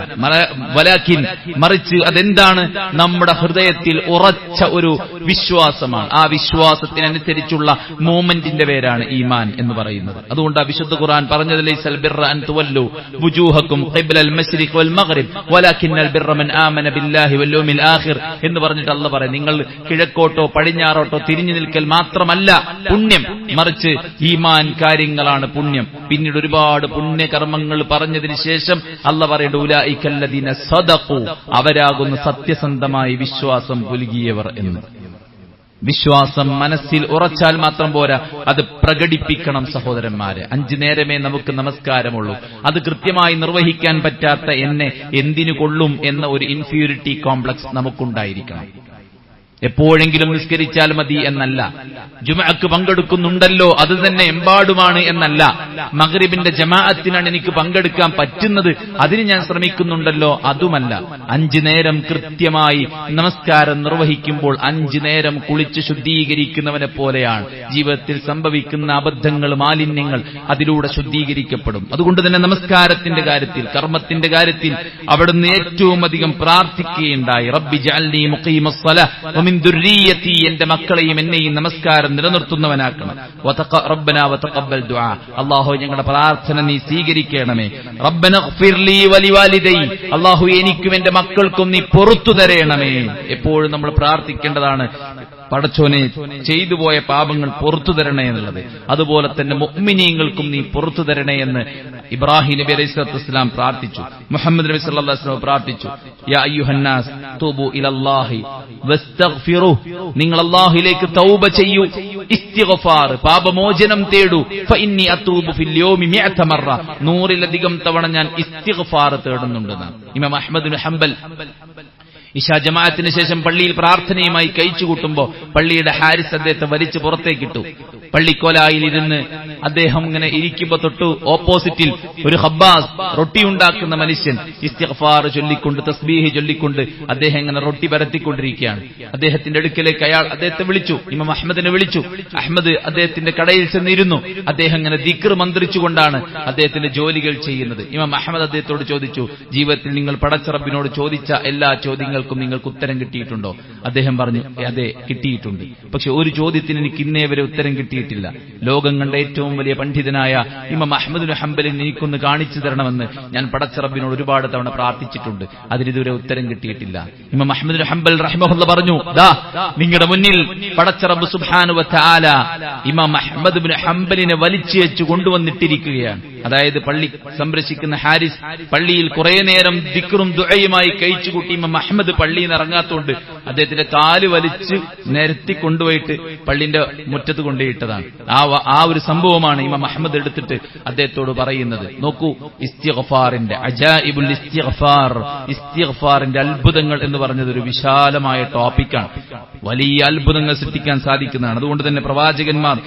വലാകിൻ, മറിച്ച് അതെന്താണ്? നമ്മുടെ ഹൃദയത്തിൽ ഉറച്ച ഒരു വിശ്വാസമാണ്. ആ വിശ്വാസത്തിനനുസരിച്ചുള്ള മൂവ്മെന്റിന്റെ പേരാണ് ഈമാൻ എന്ന് പറയുന്നത്. അതുകൊണ്ട് വിശുദ്ധ ഖുർആൻ പറഞ്ഞത്, ലൈസൽ ബിർറ അൻ തുവല്ലു വുജൂഹക്കും ഖിബ്ലൽ മശ്രിഖ് വൽ മഗ്രിബ് വലാകിന്നൽ ബിർറ മൻ ആമന ബില്ലാഹി വൽ യൗമിൽ ആഖിർ എന്ന് പറഞ്ഞിട്ട് അല്ലാഹു പറയും, നിങ്ങൾ കിഴക്കോട്ടോ പടിഞ്ഞാറോട്ടോ തിരിഞ്ഞു നിൽക്കൽ മാത്രമല്ല പുണ്യം, മറിച്ച് ഈമാൻ കാര്യങ്ങളാണ് പുണ്യം. പിന്നീട് ഒരുപാട് പുണ്യകർമ്മങ്ങൾ പറഞ്ഞതിന് ശേഷം അല്ലാഹു പറയുന്നു, ഉലൈകല്ലദീന സദഖു, അവരാകുന്നു സത്യസന്ധമായി വിശ്വാസം പുലുകിയവർ എന്ന്. വിശ്വാസം മനസ്സിൽ ഉറച്ചാൽ മാത്രം പോരാ, അത് പ്രകടിപ്പിക്കണം സഹോദരന്മാരെ. 5 നേരമേ നമുക്ക് നമസ്കാരമുള്ളൂ, അത് കൃത്യമായി നിർവഹിക്കാൻ പറ്റാത്ത എന്നെ എന്തിനു കൊള്ളും എന്ന ഒരു ഇൻഫീരിറ്റി കോംപ്ലക്സ് നമുക്കുണ്ടായിരിക്കണം. എപ്പോഴെങ്കിലും നിസ്കരിച്ചാൽ മതി എന്നല്ല, ജുമുഅക്ക് പങ്കെടുക്കുന്നുണ്ടല്ലോ അത് തന്നെ എമ്പാടുമാണ് എന്നല്ല, മഗ്രിബിന്റെ ജമാഅത്തിനാണ് എനിക്ക് പങ്കെടുക്കാൻ പറ്റുന്നത് അതിന് ഞാൻ ശ്രമിക്കുന്നുണ്ടല്ലോ അതുമല്ല. 5 നേരം കൃത്യമായി നമസ്കാരം നിർവഹിക്കുമ്പോൾ 5 നേരം കുളിച്ച് ശുദ്ധീകരിക്കുന്നവനെ പോലെയാണ്. ജീവിതത്തിൽ സംഭവിക്കുന്ന അബദ്ധങ്ങൾ, മാലിന്യങ്ങൾ അതിലൂടെ ശുദ്ധീകരിക്കപ്പെടും. അതുകൊണ്ട് തന്നെ നമസ്കാരത്തിന്റെ കാര്യത്തിൽ, കർമ്മത്തിന്റെ കാര്യത്തിൽ അവിടുന്ന് ഏറ്റവും അധികം പ്രാർത്ഥിക്കുകയുണ്ടായി. റബ്ബി ജഅൽനി മുഖീമസ്സലാഹ് വമിൻ ദുർരിയതി, എന്റെ മക്കളെയും എന്നെയും നമസ്കാരം നിലനിർത്തുന്നവനാക്കണം. റബ്ബനാ വതഖബ്ബൽ ദുആ, അല്ലാഹു ഞങ്ങളുടെ പ്രാർത്ഥന നീ സ്വീകരിക്കണമേ. റബ്ബന ഗ്ഫിർലി വലിവാലിദൈ, അല്ലാഹു എനിക്കും എന്റെ മക്കൾക്കും നീ പൊറുത്തു തരേണമേ. എപ്പോഴും നമ്മൾ പ്രാർത്ഥിക്കേണ്ടതാണ് പടച്ചോനെ ചെയ്തു പോയ പാപങ്ങൾ പൊറുത്തു തരണേ എന്നുള്ളത്. അതുപോലെ തന്നെ മുഅ്മിനീങ്ങൾക്കും നീ പൊറുത്തു തരണേ എന്ന് ഇബ്രാഹിം നബി അലൈഹിസ്സലാത്തു വസ്സലാം പ്രാർത്ഥിച്ചു. മുഹമ്മദ് നബി സല്ലല്ലാഹു അലൈഹി വസല്ലം പ്രാർത്ഥിച്ചു, യാ അയ്യുഹന്നാസ് തൂബു ഇലല്ലാഹി വസ്തഗ്ഫിറു, നിങ്ങൾ അല്ലാഹുവിലേക്ക് തൗബ ചെയ്യൂ, ഇസ്തിഗ്ഫാർ പാപമോചനം തേടൂ. ഫഇന്നി അതൂബു ഫിൽ യൗമി 100 മറ, 100-ലധികം തവണ ഞാൻ ഇസ്തിഗ്ഫാർ തേടുന്നുണ്ടെന്നാണ് ഇമാം അഹ്മദ് ബിൻ ഹംബൽ. ഇശാ ജമാഅത്തിന് ശേഷം പള്ളിയിൽ പ്രാർത്ഥനയുമായി കഴിച്ചുകൂട്ടുമ്പോൾ പള്ളിയുടെ ഹാരിസ് അദ്ദേഹത്തെ വലിച്ചു പുറത്തേക്കിട്ടു. പള്ളിക്കോലായിലിരുന്ന് അദ്ദേഹം ഇങ്ങനെ ഇരിക്കുമ്പോൾ തൊട്ടു ഓപ്പോസിറ്റിൽ ഒരു ഹബ്ബാസ് റൊട്ടി ഉണ്ടാക്കുന്ന മനുഷ്യൻ ഇസ്തിഗ്ഫാർ ചൊല്ലിക്കൊണ്ട്, തസ്ബീഹ് ചൊല്ലിക്കൊണ്ട് അദ്ദേഹം ഇങ്ങനെ റൊട്ടി പരത്തിക്കൊണ്ടിരിക്കുകയാണ്. അദ്ദേഹത്തിന്റെ അടുക്കലേക്ക് അയാൾ അദ്ദേഹത്തെ വിളിച്ചു, ഇമാം അഹ്മദിനെ വിളിച്ചു. അഹ്മദ് അദ്ദേഹത്തിന്റെ കടയിൽ ചെന്നിരുന്നു. അദ്ദേഹം ഇങ്ങനെ ദിക്ർ മന്ത്രിച്ചുകൊണ്ടാണ് അദ്ദേഹത്തിന്റെ ജോലികൾ ചെയ്യുന്നത്. ഇമാം അഹ്മദ് അദ്ദേഹത്തോട് ചോദിച്ചു, ജീവിതത്തിൽ നിങ്ങൾ പടച്ച റബ്ബിനോട് ചോദിച്ച എല്ലാ ചോദ്യങ്ങൾക്കും നിങ്ങൾക്ക് ഉത്തരം കിട്ടിയിട്ടുണ്ടോ? അദ്ദേഹം പറഞ്ഞു, അതെ കിട്ടിയിട്ടുണ്ട്. പക്ഷെ ഒരു ചോദ്യത്തിന് എനിക്ക് ഇന്നേ വരെ ഉത്തരം കിട്ടിയിട്ടില്ല. ലോകം കണ്ട ഏറ്റവും വലിയ പണ്ഡിതനായ ഇമാം അഹ്മദ് ബിൻ ഹംബലിനെ എനിക്കൊന്ന് കാണിച്ചു തരണമെന്ന് ഞാൻ പടച്ച റബ്ബിനോട് ഒരുപാട് തവണ പ്രാർത്ഥിച്ചിട്ടുണ്ട്, അതിനിതുവരെ ഉത്തരം കിട്ടിയിട്ടില്ല. ഇമാം അഹ്മദ് ബിൻ ഹംബൽ റഹിമഹുല്ലാഹ് പറഞ്ഞു, ദാ നിങ്ങളുടെ മുന്നിൽ പടച്ച റബ്ബ് സുബ്ഹാനഹു വ തആല ഇമാം അഹ്മദ് ബിൻ ഹംബലിനെ വലിച്ചേച്ചു കൊണ്ടുവന്നിട്ടിരിക്കുകയാണ്. അതായത് പള്ളി സംരക്ഷിക്കുന്ന ഹാരിസ് പള്ളിയിൽ കുറെ നേരം ദിക്റും ദുആയുമായി കഴിച്ചുകൂട്ടി ഇമാം അഹ്മദ് പള്ളിയിൽ നിന്ന് ഇറങ്ങാത്തോണ്ട് അദ്ദേഹത്തിന്റെ കാല് വലിച്ച് നിരത്തി കൊണ്ടുപോയിട്ട് പള്ളിന്റെ മുറ്റത്ത് കൊണ്ടുപോയിട്ടതാണ്. ആ ഒരു സംഭവമാണ് ഇമാം അഹ്മദ് എടുത്തിട്ട് അദ്ദേഹത്തോട് പറയുന്നത്. നോക്കൂ, ഇസ്തിഗ്ഫാറിന്റെ അജായിബുൽ ഇസ്തിഗ്ഫാർ, ഇസ്തിഗ്ഫാറിന്റെ അത്ഭുതങ്ങൾ എന്ന് പറഞ്ഞത് ഒരു വിശാലമായ ടോപ്പിക്കാണ്. വലിയ അത്ഭുതങ്ങൾ സൃഷ്ടിക്കാൻ സാധിക്കുന്നതാണ്. അതുകൊണ്ട് തന്നെ പ്രവാചകന്മാർ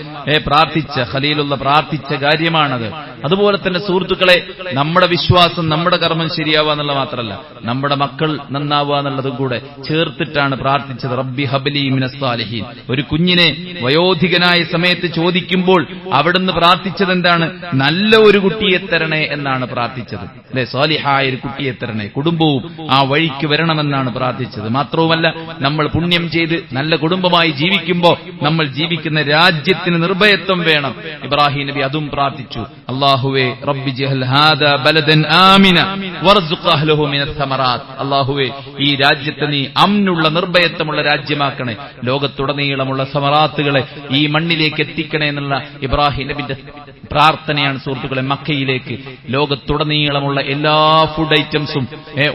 പ്രാർത്ഥിച്ച, ഖലീലുള്ള പ്രാർത്ഥിച്ച കാര്യമാണത്. അതുപോലെ തന്നെ സുഹൃത്തുക്കളെ, നമ്മുടെ വിശ്വാസം, നമ്മുടെ കർമ്മം ശരിയാവുക എന്നുള്ള മാത്രമല്ല, നമ്മുടെ മക്കൾ നന്നാവുക എന്നുള്ളതും കൂടെ ചേർത്തിട്ടാണ് പ്രാർത്ഥിച്ചത്. റബ്ബി ഹബ്ലി മിനസ് സാലിഹീൻ. ഒരു കുഞ്ഞിനെ വയോധികനായ സമയത്ത് ചോദിക്കുമ്പോൾ അവിടുന്ന് പ്രാർത്ഥിച്ചത് എന്താണ്? നല്ല ഒരു കുട്ടിയെ തരണേ എന്നാണ് പ്രാർത്ഥിച്ചത്. അല്ലെ, സാലിഹായ ഒരു കുട്ടിയെ തരണേ, കുടുംബവും ആ വഴിക്ക് വരണമെന്നാണ് പ്രാർത്ഥിച്ചത്. മാത്രവുമല്ല, നമ്മൾ പുണ്യം ചെയ്ത് നല്ല കുടുംബമായി ജീവിക്കുമ്പോൾ നമ്മൾ ജീവിക്കുന്ന രാജ്യത്തിന് നിർഭയത്വം വേണം. ഇബ്രാഹിം നബി അതും പ്രാർത്ഥിച്ചു. അല്ലാഹുവേ റബ്ബി ജഅൽ ഹാദാ ബലദൻ ആമിന വർസുഖ് അഹ്ലഹു മിനസ് സമറാത്ത്. അല്ലാഹുവേ ഈ രാജ്യത്തെ നീ അമ്നുള്ള നിർഭയത്വമുള്ള രാജ്യമാക്കണേ, ലോകത്തുടനീളമുള്ള സമറാത്തുകളെ ഈ മണ്ണിലേക്ക് എത്തിക്കണേ എന്നുള്ള ഇബ്രാഹിം നബിന്റെ പ്രാർത്ഥനയാണ് സുഹൃത്തുക്കളെ. മക്കയിലേക്ക് ലോകത്തുടനീളമുള്ള എല്ലാ ഫുഡ് ഐറ്റംസും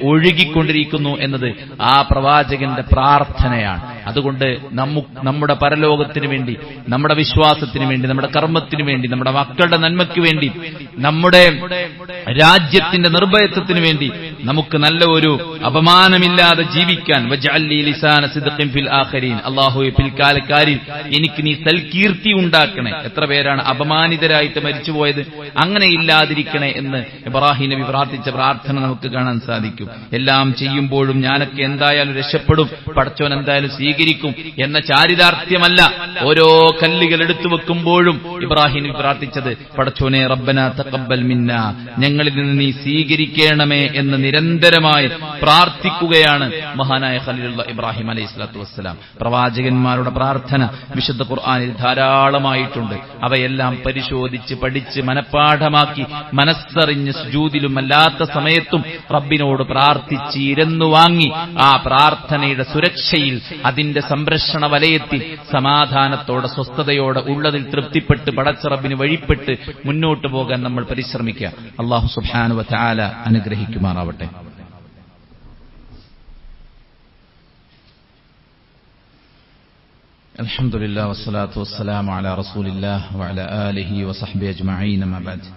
ഒഴുകിക്കൊണ്ടിരിക്കുന്നു എന്നത് ആ പ്രവാചകന്റെ പ്രാർത്ഥനയാണ്. അതുകൊണ്ട് നമ്മുടെ പരലോകത്തിന് വേണ്ടി, നമ്മുടെ വിശ്വാസത്തിന് വേണ്ടി, നമ്മുടെ കർമ്മത്തിന് വേണ്ടി, നമ്മുടെ മക്കളുടെ നന്മയ്ക്ക് വേണ്ടി, നമ്മുടെ രാജ്യത്തിന്റെ നിർഭയത്വത്തിന് വേണ്ടി നമുക്ക് നല്ല ഒരു അപമാനമില്ലാതെ ജീവിക്കാൻ അല്ലാഹുവേ പിൽക്കാലക്കാരിൽ എനിക്ക് നീ സൽകീർത്തി ഉണ്ടാക്കണേ. എത്ര പേരാണ് അപമാനിതരായിട്ട് മരിച്ചുപോയത്, അങ്ങനെ ഇല്ലാതിരിക്കണേ എന്ന് ഇബ്രാഹിം നബി പ്രാർത്ഥിച്ച പ്രാർത്ഥന നമുക്ക് കാണാൻ സാധിക്കും. എല്ലാം ചെയ്യുമ്പോഴും ഞാനൊക്കെ എന്തായാലും രക്ഷപ്പെടും, പടച്ചോൻ എന്തായാലും സ്വീകരിക്കും എന്ന ചാരിതാർത്ഥ്യമല്ല. ഓരോ കല്ലുകൾ എടുത്തു വെക്കുമ്പോഴും ഇബ്രാഹിം നബി പ്രാർത്ഥിച്ചത്, പടച്ചോനെ റബ്ബനാ തഖബ്ബൽ മിന്നാ, ഞങ്ങളിൽ നിന്ന് നീ സ്വീകരിക്കണമേ എന്ന് നിരന്തരമായി പ്രാർത്ഥിക്കുകയാണ് മഹാനായ ഖലീലുള്ള ഇബ്രാഹിം അലൈഹിസ്സലാത്തു വസ്സലാം. പ്രവാചകന്മാരുടെ പ്രാർത്ഥന വിശുദ്ധ ഖുർആനിൽ ധാരാളമായിട്ടുണ്ട്. അവയെല്ലാം പരിശോധിച്ച് പഠിച്ച് മനഃപ്പാഠമാക്കി മനസ്സറിഞ്ഞ് സുജൂദിലും അല്ലാത്ത സമയത്തും റബ്ബിനോട് പ്രാർത്ഥിച്ച് ഇരന്നു വാങ്ങി ആ പ്രാർത്ഥനയുടെ സുരക്ഷയിൽ, അതിന്റെ സംരക്ഷണ വലയത്തിൽ സമാധാനത്തോടെ സ്വസ്ഥതയോടെ ഉള്ളതിൽ തൃപ്തിപ്പെട്ട് പടച്ച റബ്ബിന് വഴിപ്പെട്ട് മുന്നോട്ട് പോകാൻ നമ്മൾ പരിശ്രമിക്കുക. അല്ലാഹു സുബ്ഹാനഹു വ തആല അനുഗ്രഹിക്കുമാറാവട്ടെ. അൽഹംദുലില്ലാഹി വസ്സലാത്തു വസ്സലാമു അലാ റസൂലില്ലാഹി വഅലാ ആലിഹി വസഹ്ബിഹി അജ്മഈൻ. അമ്മാ ബഅദ്.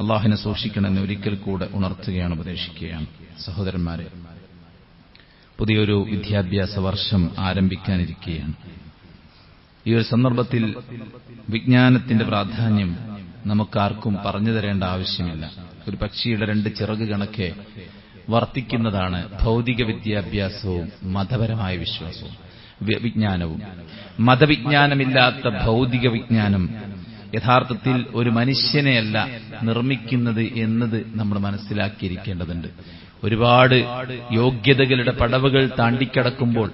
അല്ലാഹുവിനെ സൂക്ഷിക്കണമെന്ന് ഒരിക്കൽ കൂടെ ഉണർത്തുകയാണ്, ഉപദേശിക്കുകയാണ്. സഹോദരന്മാരെ, പുതിയൊരു വിദ്യാഭ്യാസ വർഷം ആരംഭിക്കാനിരിക്കുകയാണ്. ഈ ഒരു സന്ദർഭത്തിൽ വിജ്ഞാനത്തിന്റെ പ്രാധാന്യം നമുക്കാർക്കും പറഞ്ഞു തരേണ്ട ആവശ്യമില്ല. ഒരു പക്ഷിയുടെ 2 ചിറക് കണക്കെ വർത്തിക്കുന്നതാണ് ഭൗതിക വിദ്യാഭ്യാസവും മതപരമായ വിശ്വാസവും വിജ്ഞാനവും. മതവിജ്ഞാനമില്ലാത്ത ഭൗതിക വിജ്ഞാനം യഥാർത്ഥത്തിൽ ഒരു മനുഷ്യനെയല്ല നിർമ്മിക്കുന്നത് എന്നത് നമ്മൾ മനസ്സിലാക്കിയിരിക്കേണ്ടതുണ്ട്. ഒരുപാട് യോഗ്യതകളുടെ പടവുകൾ താണ്ടിക്കടക്കുമ്പോൾ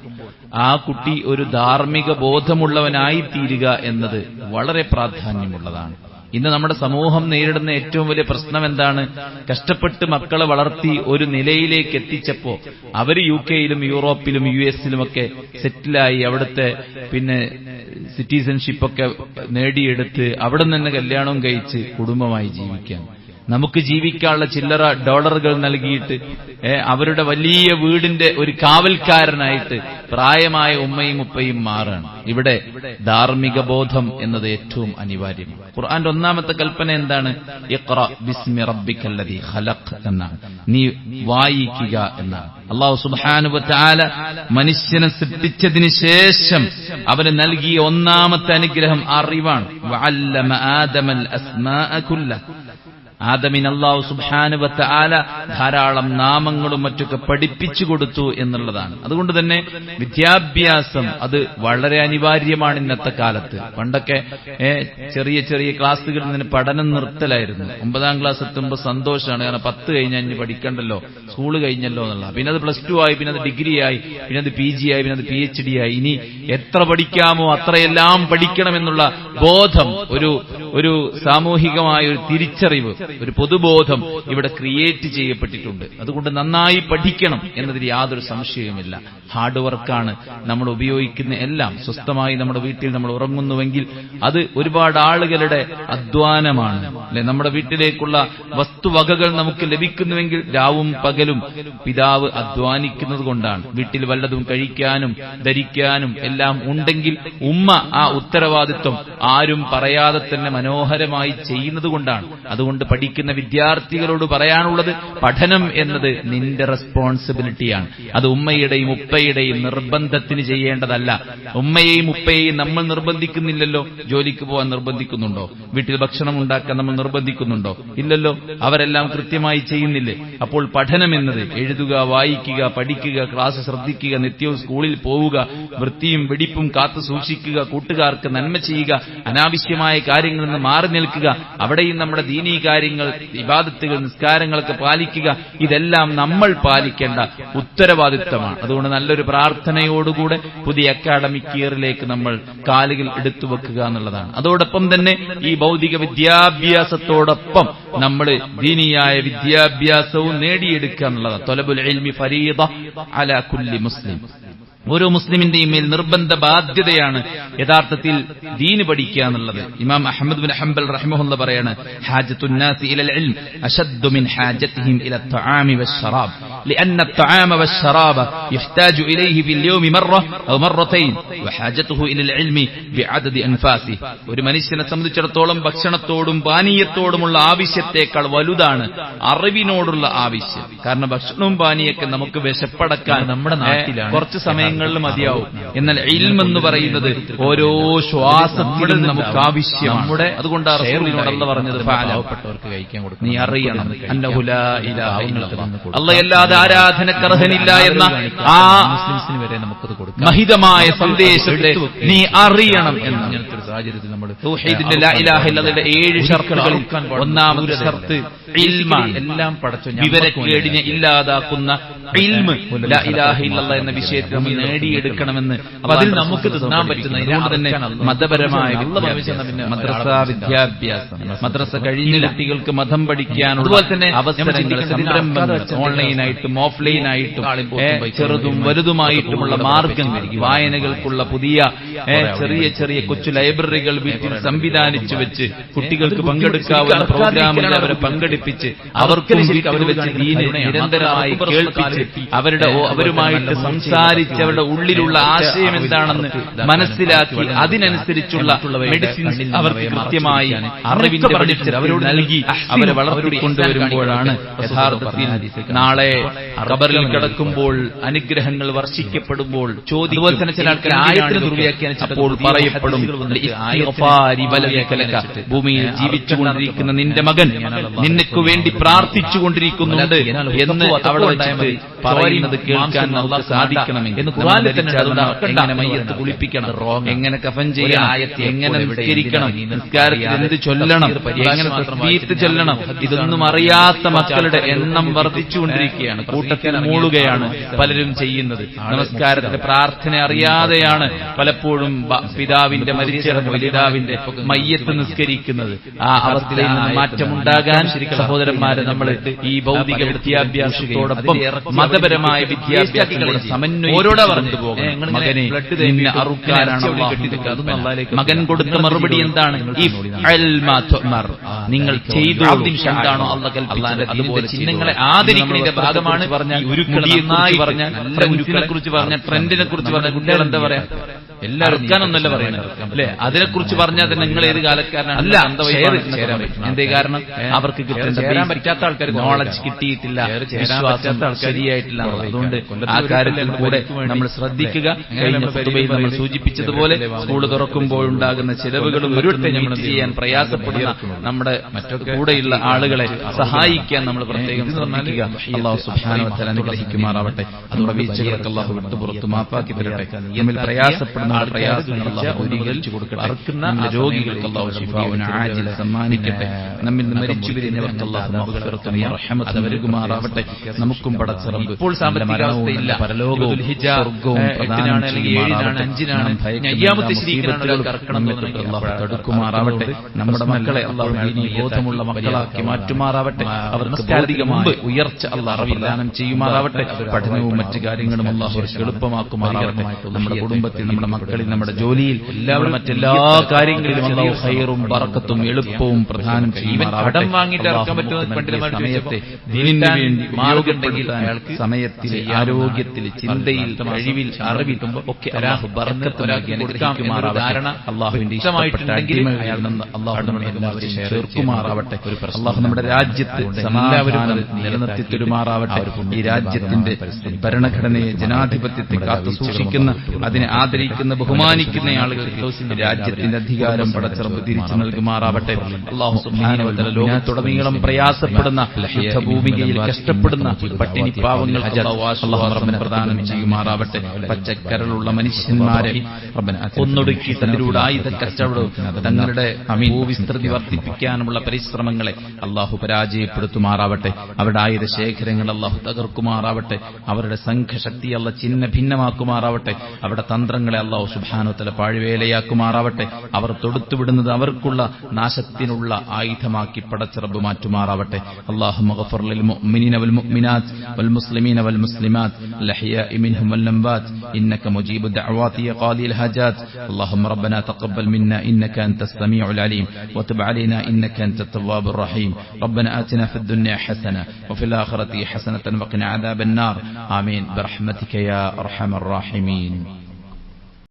ആ കുട്ടി ഒരു ധാർമ്മിക ബോധമുള്ളവനായി തീരുക എന്നത് വളരെ പ്രാധാന്യമുള്ളതാണ്. ഇന്ന് നമ്മുടെ സമൂഹം നേരിടുന്ന ഏറ്റവും വലിയ പ്രശ്നം എന്താണ്? കഷ്ടപ്പെട്ട് മക്കളെ വളർത്തി ഒരു നിലയിലേക്ക് എത്തിച്ചപ്പോ അവര് UK-യിലും യൂറോപ്പിലും US-ലുമൊക്കെ സെറ്റിലായി അവിടുത്തെ സിറ്റിസൺഷിപ്പൊക്കെ നേടിയെടുത്ത് അവിടെ നിന്ന് കല്യാണവും കഴിച്ച് കുടുംബമായി ജീവിക്കാൻ, നമുക്ക് ജീവിക്കാനുള്ള ചില്ലറ ഡോളറുകൾ നൽകിയിട്ട് അവരുടെ വലിയ വീടിന്റെ ഒരു കാവൽക്കാരനായിട്ട് പ്രായമായ ഉമ്മയും ഉപ്പയും മാറാണ്. ഇവിടെ ധാർമ്മിക ബോധം എന്നത് ഏറ്റവും അനിവാര്യമാണ്. ഖുർആന്റെ ഒന്നാമത്തെ കൽപ്പന എന്താണ്? ഇഖ്റ ബിസ്മി റബ്ബിക്കല്ലദീ ഖലഖ് എന്നാണ്. നീ വായിക്കുക എന്നാണ്. അല്ലാഹു സുബ്ഹാനഹു വ തആല മനുഷ്യനെ സൃഷ്ടിച്ചതിന് ശേഷം അവന് നൽകിയ ഒന്നാമത്തെ അനുഗ്രഹം അറിവാണ്. വഅല്ലമ ആദമൽ അസ്മാഅ കുല്ലഹ. ആദമിന് അല്ലാഹു സുബ്ഹാനഹു വ തആല ധാരാളം നാമങ്ങളും മറ്റൊക്കെ പഠിപ്പിച്ചു കൊടുത്തു എന്നുള്ളതാണ്. അതുകൊണ്ട് തന്നെ വിദ്യാഭ്യാസം അത് വളരെ അനിവാര്യമാണ് ഇന്നത്തെ കാലത്ത്. പണ്ടൊക്കെ ചെറിയ ചെറിയ ക്ലാസ്സുകളിൽ നിന്ന് പഠനം നിർത്തലായിരുന്നു. 9ാം ക്ലാസ് എത്തുമ്പോൾ സന്തോഷമാണ്, കാരണം 10 കഴിഞ്ഞാൽ ഇനി പഠിക്കണ്ടല്ലോ, സ്കൂൾ കഴിഞ്ഞല്ലോ എന്നുള്ള. പിന്നെ അത് +2 ആയി, പിന്നെ അത് ഡിഗ്രി ആയി, പിന്നെ അത് PG ആയി, പിന്നെ അത് PhD ആയി. ഇനി എത്ര പഠിക്കാമോ അത്രയെല്ലാം പഠിക്കണമെന്നുള്ള ബോധം, ഒരു സാമൂഹികമായ ഒരു തിരിച്ചറിവ്, ഒരു പൊതുബോധം ഇവിടെ ക്രിയേറ്റ് ചെയ്യപ്പെട്ടിട്ടുണ്ട്. അതുകൊണ്ട് നന്നായി പഠിക്കണം എന്നതിൽ യാതൊരു സംശയവുമില്ല. ഹാർഡ് വർക്കാണ് നമ്മൾ ഉപയോഗിക്കുന്ന എല്ലാം. സ്വസ്ഥമായി നമ്മുടെ വീട്ടിൽ നമ്മൾ ഉറങ്ങുന്നുവെങ്കിൽ അത് ഒരുപാട് ആളുകളുടെ അധ്വാനമാണ്, അല്ലെ? നമ്മുടെ വീട്ടിലേക്കുള്ള വസ്തുവകകൾ നമുക്ക് ലഭിക്കുന്നുവെങ്കിൽ രാവും പകലും പിതാവ് അധ്വാനിക്കുന്നത് കൊണ്ടാണ്. വീട്ടിൽ വല്ലതും കഴിക്കാനും ധരിക്കാനും എല്ലാം ഉണ്ടെങ്കിൽ ഉമ്മ ആ ഉത്തരവാദിത്വം ആരും പറയാതെ തന്നെ മനോഹരമായി ചെയ്യുന്നത് കൊണ്ടാണ്. അതുകൊണ്ട് പഠിക്കുന്ന വിദ്യാർത്ഥികളോട് പറയാനുള്ളത്, പഠനം എന്നത് നിന്റെ റെസ്പോൺസിബിലിറ്റിയാണ്. അത് ഉമ്മയുടെയും ഉപ്പയുടെയും നിർബന്ധത്തിന് ചെയ്യേണ്ടതല്ല. ഉമ്മയെയും ഉപ്പയെയും നമ്മൾ നിർബന്ധിക്കുന്നില്ലല്ലോ. ജോലിക്ക് പോകാൻ നിർബന്ധിക്കുന്നുണ്ടോ? വീട്ടിൽ ഭക്ഷണം ഉണ്ടാക്കാൻ നമ്മൾ നിർബന്ധിക്കുന്നുണ്ടോ? ഇല്ലല്ലോ. അവരെല്ലാം കൃത്യമായി ചെയ്യുന്നില്ലേ? അപ്പോൾ പഠനം എന്നത് എഴുതുക, വായിക്കുക, പഠിക്കുക, ക്ലാസ് ശ്രദ്ധിക്കുക, നിത്യവും സ്കൂളിൽ പോവുക, വൃത്തിയും വെടിപ്പും കാത്തു സൂക്ഷിക്കുക, കൂട്ടുകാർക്ക് നന്മ ചെയ്യുക, അനാവശ്യമായ കാര്യങ്ങളിൽ നിന്ന് മാറി നിൽക്കുക, അവിടെയും നമ്മുടെ ദീനീ കാര്യങ്ങൾ, ഇബാദത്തുകൾ, നിസ്കാരങ്ങളൊക്കെ പാലിക്കുക. ഇതെല്ലാം നമ്മൾ പാലിക്കേണ്ട ഉത്തരവാദിത്തമാണ്. അതുകൊണ്ട് നല്ലൊരു പ്രാർത്ഥനയോടുകൂടെ പുതിയ അക്കാഡമിക് ഇയറിലേക്ക് നമ്മൾ കാലുകൾ എടുത്തു വെക്കുക എന്നുള്ളതാണ്. അതോടൊപ്പം തന്നെ ഈ ഭൗതിക വിദ്യാഭ്യാസത്തോടൊപ്പം നമ്മൾ ദീനിയായ വിദ്യാഭ്യാസവും നേടിയെടുക്കുക എന്നുള്ളതാണ്. ത്വലബുൽ ഇൽമി ഫരീദ അലാ കുല്ലി മുസ്ലിം. ഓരോ മുസ്ലിമിന്റെയും മേൽ നിർബന്ധ ബാധ്യതയാണ് യഥാർത്ഥത്തിൽ ദീന് പഠിക്കുക എന്നുള്ളത്. ഇമാം അഹ്മദ് ബിൻ ഹംബൽ റഹിമഹുല്ലാഹ് പറയാണ്, ഹാജത്തുൻ നാസി ഇലൽ ഇൽം അശദ്ദു മിൻ ഹാജതിഹിം ഇല അത്'ആമി വശറാബ് لأن الطعام والشراب يحتاج إليه في اليوم مرة أو مرتين وحاجته إلى العلم بعدد أنفاسه. ഒരു മനുഷ്യനെ സംബന്ധിച്ചിടത്തോളം ഭക്ഷണത്തോടും പാനീയത്തോടുമുള്ള ആവശ്യത്തേക്കാൾ വലുതാണ് അറിവിനോടുള്ള ആവശ്യം. കാരണം ഭക്ഷണവും പാനീയൊക്കെ നമുക്ക് വിശപ്പടക്കാൻ നമ്മുടെ നാട്ടിലാണ് കുറച്ച് സമയങ്ങളിൽ മതിയാവും. എന്നാൽ ഇൽമ് എന്ന് പറയുന്നത് ഓരോ ശ്വാസത്തിലും നമുക്ക് ആവശ്യമാണ്. അതുകൊണ്ടാണ് റസൂലുള്ളാഹി അല്ലാഹു പറഞ്ഞത്, പാവപ്പെട്ടവർക്ക് കഴിക്കാൻ കൊടുക്കണം. നീ അറിയണം അന്നഹു ലാ ഇലാഹ ഇല്ലല്ലാഹ്, അല്ലാഹ് ആരാധനക്ക് അർഹനില്ല എന്ന ആ മുസ്ലിംസിന് വരെ നമുക്കത് കൊടുക്കാം. മഹിതമായ സന്ദേശത്തെ നീ അറിയണം എന്ന ഇങ്ങനത്തെ സാഹചര്യത്തിൽ നമ്മൾ തൗഹീദിന്റെ ലാ ഇലാഹ ഇല്ലല്ലാഹയുടെ 7 ഷർത്തുകളിൽ ഒന്നാമത്തെ ഷർത്ത് ഇൽമാണ്. എല്ലാം പഠിച്ചു വിവരക്കേടിനെ ഇല്ലാതാക്കുന്ന ഇൽമ് ലാ ഇലാഹ ഇല്ലല്ലാഹ് എന്ന വിഷയത്തിൽ നമ്മൾ നേടിയെടുക്കണമെന്ന്. അപ്പൊ അതിൽ നമുക്ക് തിന്നാൻ പറ്റുന്ന, അതുകൊണ്ട് തന്നെ മതപരമായ മദ്രസ വിദ്യാഭ്യാസം, മദ്രസ കഴിഞ്ഞ കുട്ടികൾക്ക് മതം പഠിക്കാനുള്ള അതുപോലെ തന്നെ അവസരങ്ങൾ, സംരംഭങ്ങൾ, ഓൺലൈനായിട്ടും ഓഫ്ലൈനായിട്ടും ചെറുതും വലുതുമായിട്ടുമുള്ള മാർഗങ്ങൾ, വായനകൾക്കുള്ള പുതിയ ചെറിയ ചെറിയ കൊച്ചു ലൈബ്രറികൾ വീട്ടിൽ സംവിധാനിച്ചു വെച്ച് കുട്ടികൾക്ക് പങ്കെടുക്കാവുന്ന പ്രോഗ്രാമുകൾ അവരെ പങ്കെടുപ്പിച്ച് അവർക്കും വീട്ടിൽ വെച്ച് ദീനെ നിരന്തരമായി കേൾപ്പിച്ച് അവരുമായിട്ട് സംസാരിച്ച് അവരുടെ ഉള്ളിലുള്ള ആശയം എന്താണെന്ന് മനസ്സിലാക്കി അതിനനുസരിച്ചുള്ള മെഡിസിൻസ് അവർക്ക് കൃത്യമായി അറിവിന്റെ വെളിച്ചത്തിൽ അവരോട് നൽകി അവരെ വളർത്തിക്കൊണ്ടുവരുമ്പോഴാണ് യഥാർത്ഥത്തിൽ നാളെ ഖബറിൽ കിടക്കുമ്പോൾ അനുഗ്രഹങ്ങൾ വർഷിക്കപ്പെടുമ്പോൾ ചോദിക്കും. തന്നെ ചില ആൾക്കാർ ആയത്തിന് ദുർവ്യാഖ്യാനിച്ച് അപ്പോൾ പറയപ്പെടും, ഭൂമിയിൽ ജീവിച്ചുകൊണ്ടിരിക്കുന്ന നിന്റെ മകൻ നിനക്ക് വേണ്ടി പ്രാർത്ഥിച്ചുകൊണ്ടിരിക്കുന്നുണ്ട് എന്ന് അവിടെ വെച്ചിട്ട് പറയുന്നത് കേൾക്കാൻ നമുക്ക് സാധിക്കണമെങ്കിൽ എങ്ങനെ മയ്യത്ത് കുളിപ്പിക്കണം, എങ്ങനെ കഫൻ ചെയ്യണം, എങ്ങനെ നിസ്കരിക്കണം, നിസ്കാരത്തിൽ എന്ത് ചൊല്ലണം, എങ്ങനെ തസ്ബീഹ് ചൊല്ലണം, ഇതൊന്നും അറിയാത്ത മക്കളുടെ എണ്ണം വർദ്ധിച്ചുകൊണ്ടിരിക്കുകയാണ്. കൂട്ടത്തിൽ മൂളുകയാണ് പലരും ചെയ്യുന്നത്. നമസ്കാരത്തിന്റെ പ്രാർത്ഥന അറിയാതെയാണ് പലപ്പോഴും പിതാവിന്റെ മരിച്ചിറങ്ങും പിതാവിന്റെ മയ്യത്ത് നിസ്കരിക്കുന്നത്. ആ അവസ്ഥയിൽ നിന്ന് മാറ്റമുണ്ടാകാൻ സഹോദരന്മാരെ നമ്മൾ ഈ ഭൗതിക വിദ്യാഭ്യാസത്തോടൊപ്പം മതപരമായ വിദ്യാഭ്യാസങ്ങളുടെ സമന്വയോടെ പറഞ്ഞു പോകണം. മകനെ നിന്നെ അറുക്കാനാണ് മകൻ കൊടുത്ത മറുപടി എന്താണ്? നിങ്ങൾ ചെയ്തു എന്താണോ അള്ളാഹ് കൽപ്പിച്ചത്. അതുപോലെ ചിഹ്നങ്ങളെ ആദരിക്കുന്നതിന്റെ ഭാഗമാണ് പറഞ്ഞാൽ ഫ്രണ്ട്സിനെ കുറിച്ച് പറഞ്ഞ ട്രെൻഡിനെ കുറിച്ച് പറഞ്ഞ കുട്ടികൾ എന്താ പറയാ, എല്ലാവരും അറുക്കാനൊന്നല്ല പറയുന്നത് അല്ലെ. അതിനെക്കുറിച്ച് പറഞ്ഞാൽ തന്നെ നിങ്ങൾ ഏത് കാലക്കാരനാണ്? എന്തേ കാരണം അവർക്ക് ചേരാൻ പറ്റാത്ത ആൾക്കാർ നോളജ് കിട്ടിയിട്ടില്ല, വിശ്വാസം ശരിയായിട്ടില്ല. അതുകൊണ്ട് ആ കാര്യത്തിൽ കൂടെ നമ്മൾ ശ്രദ്ധിക്കുക. കഴിഞ്ഞ ഖുതുബയിൽ നമ്മൾ സൂചിപ്പിച്ചതുപോലെ സ്കൂൾ തുറക്കുമ്പോഴുണ്ടാകുന്ന ചെലവുകളും ഒരുവട്ടെ നമ്മൾ ചെയ്യാൻ പ്രയാസപ്പെടുന്ന നമ്മുടെ കൂടെയുള്ള ആളുകളെ സഹായിക്കാൻ നമ്മൾ പ്രത്യേകം ശ്രദ്ധിക്കുക. അല്ലാഹു സുബ്ഹാനഹു വ തആല അനുഗ്രഹിക്കുമാറാവട്ടെ. നമ്മുടെ വീഴ്ചകൾക്ക് അല്ലാഹു വിട്ടുപുറത്ത് മാപ്പാക്കി തരട്ടെ. നമ്മിൽ പ്രയാസപ്പെടുന്ന പ്രയാസങ്ങൾ അല്ലാഹു ദൂരീകരിച്ചു കൊടുക്കട്ടെ. അർക്കുന്ന രോഗികൾക്ക് അല്ലാഹു ശിഫാഉൻ ആജില സമ്മാനിക്കട്ടെ. നമ്മിൽ നിന്ന് മരിച്ചു പിരിഞ്ഞവർക്ക് അല്ലാഹു മഗ്ഫിറത്തും റഹ്മത്തും നൽകുമാറാവട്ടെ. നമുക്കും പടച്ച റബ്ബ് ഇപ്പോൾ സാമ്പത്തിക അവസ്ഥയില്ല, പരലോകവും സ്വർഗ്ഗവും പ്രദാനം ചെയ്യുമാറാവട്ടെ. അയ്യാമത്തെ ശരീരത്തിലേക്ക് അല്ലാഹു തടുക്കുമാറാവട്ടെ. നമ്മുടെ മക്കളെ അല്ലാഹു ദീനീ ബോധമുള്ള മക്കളാക്കി മാറ്റുമാറാവട്ടെ. അവർക്ക് ഭൗതികമായ ഉയർച്ച അല്ലാഹു പ്രദാനം ചെയ്യുമാറാവട്ടെ. പഠനവും മറ്റു കാര്യങ്ങളും അല്ലാഹു എളുപ്പമാക്കുമാറാവട്ടെ. നമ്മുടെ കുടുംബത്തിൽ, നമ്മുടെ മക്കളിൽ, നമ്മുടെ ജോലിയിൽ, എല്ലാവരും മറ്റെല്ലാ കാര്യങ്ങളിലും അല്ലാഹു ഖൈറും ബറക്കത്തും എളുപ്പവും പ്രദാനം ചെയ്യുമാറാവട്ടെ. കടം വാങ്ങിയിട്ട് ഇറക്കാൻ പറ്റുന്ന സമയത്തെ ദീനിന് വേണ്ടി ഉപയോഗപ്പെടുത്താൻ സമയത്തിൽ, ആരോഗ്യത്തിൽ, ചിന്തയിൽ, കഴിവിൽ, അറിവിൽ ഒക്കെ അല്ലാഹു ബറക്കത്ത് നൽകി അനുഗ്രഹിക്കുമാറാവട്ടെ. അല്ലാഹുവിന്റെ ഇഷ്ടപ്പെട്ട അടിമകളിൽ നിന്ന് അല്ലാഹു നമ്മളെ എല്ലാവരെയും ചേർക്കുമാറാവട്ടെ. അല്ലാഹു നമ്മുടെ രാജ്യത്ത് സമാധാനം നിലനിർത്തി തരുമാറാവട്ടെ. ഈ രാജ്യത്തിന്റെ ഭരണഘടനയെ, ജനാധിപത്യത്തെ കാത്തു സൂക്ഷിക്കുന്ന, അതിനെ ആദരിക്കുന്ന, ബഹുമാനിക്കുന്ന ആളുകൾക്ക് രാജ്യത്തിന്റെ അധികാരം പടച്ചറബ് തിരിച്ചു നൽകുമാറാവട്ടെ. അല്ലാഹു സുബ്ഹാനഹു വ തആല ലോകത്തുടനീളം പ്രയാസപ്പെടുന്ന, യുദ്ധഭൂമികയിൽ കഷ്ടപ്പെടുന്ന പട്ടിണി പാവങ്ങൾക്ക് അല്ലാഹു റബ്ബന പ്രദാനം ചെയ്യുമാറാവട്ടെ. പച്ചക്കരളുള്ള മനുഷ്യന്മാരെ ഒന്നൊടുക്കി തന്നിലൂടെ ആയുധ കച്ചവടവും തങ്ങളുടെ ഭൂവിസ്തൃതി വർദ്ധിപ്പിക്കാനുമുള്ള പരിശ്രമങ്ങളെ അല്ലാഹു പരാജയപ്പെടുത്തുമാറാവട്ടെ. അവരുടെ ആയുധ ശേഖരങ്ങൾ അല്ലാഹു തകർക്കുമാറാവട്ടെ. അവരുടെ സംഘശക്തി അല്ലാഹു ചിഹ്ന ഭിന്നമാക്കുമാറാവട്ടെ. അവരുടെ തന്ത്രങ്ങളെ അല്ലാഹു സുബ്ഹാനഹു വ തആല പാഴ്വേലയാക്കുമാറാവട്ടെ. അവർ തൊടുത്തുവിടുന്നത് അവർക്കുള്ള നാശത്തിനുള്ള ആയുധമാക്കി പടച്ച റബ്ബ് മാറ്റുമാറാവട്ടെ. അല്ലാഹുമ്മ ഗഫർ ലിൽ മുഅ്മിനീന വൽ മുഅ്മിനാത്ത് വൽ മുസ്ലിമീന വൽ മുസ്ലിമാത്ത് الأحياء منهم والأموات إنك مجيب الدعوات يا قاضي الحاجات. اللهم ربنا تقبل منا إنك أنت السميع العليم وتب علينا إنك أنت التواب الرحيم. ربنا آتنا في الدنيا حسنة وفي الآخرة حسنة وقنا عذاب النار. آمين برحمتك يا أرحم الراحمين.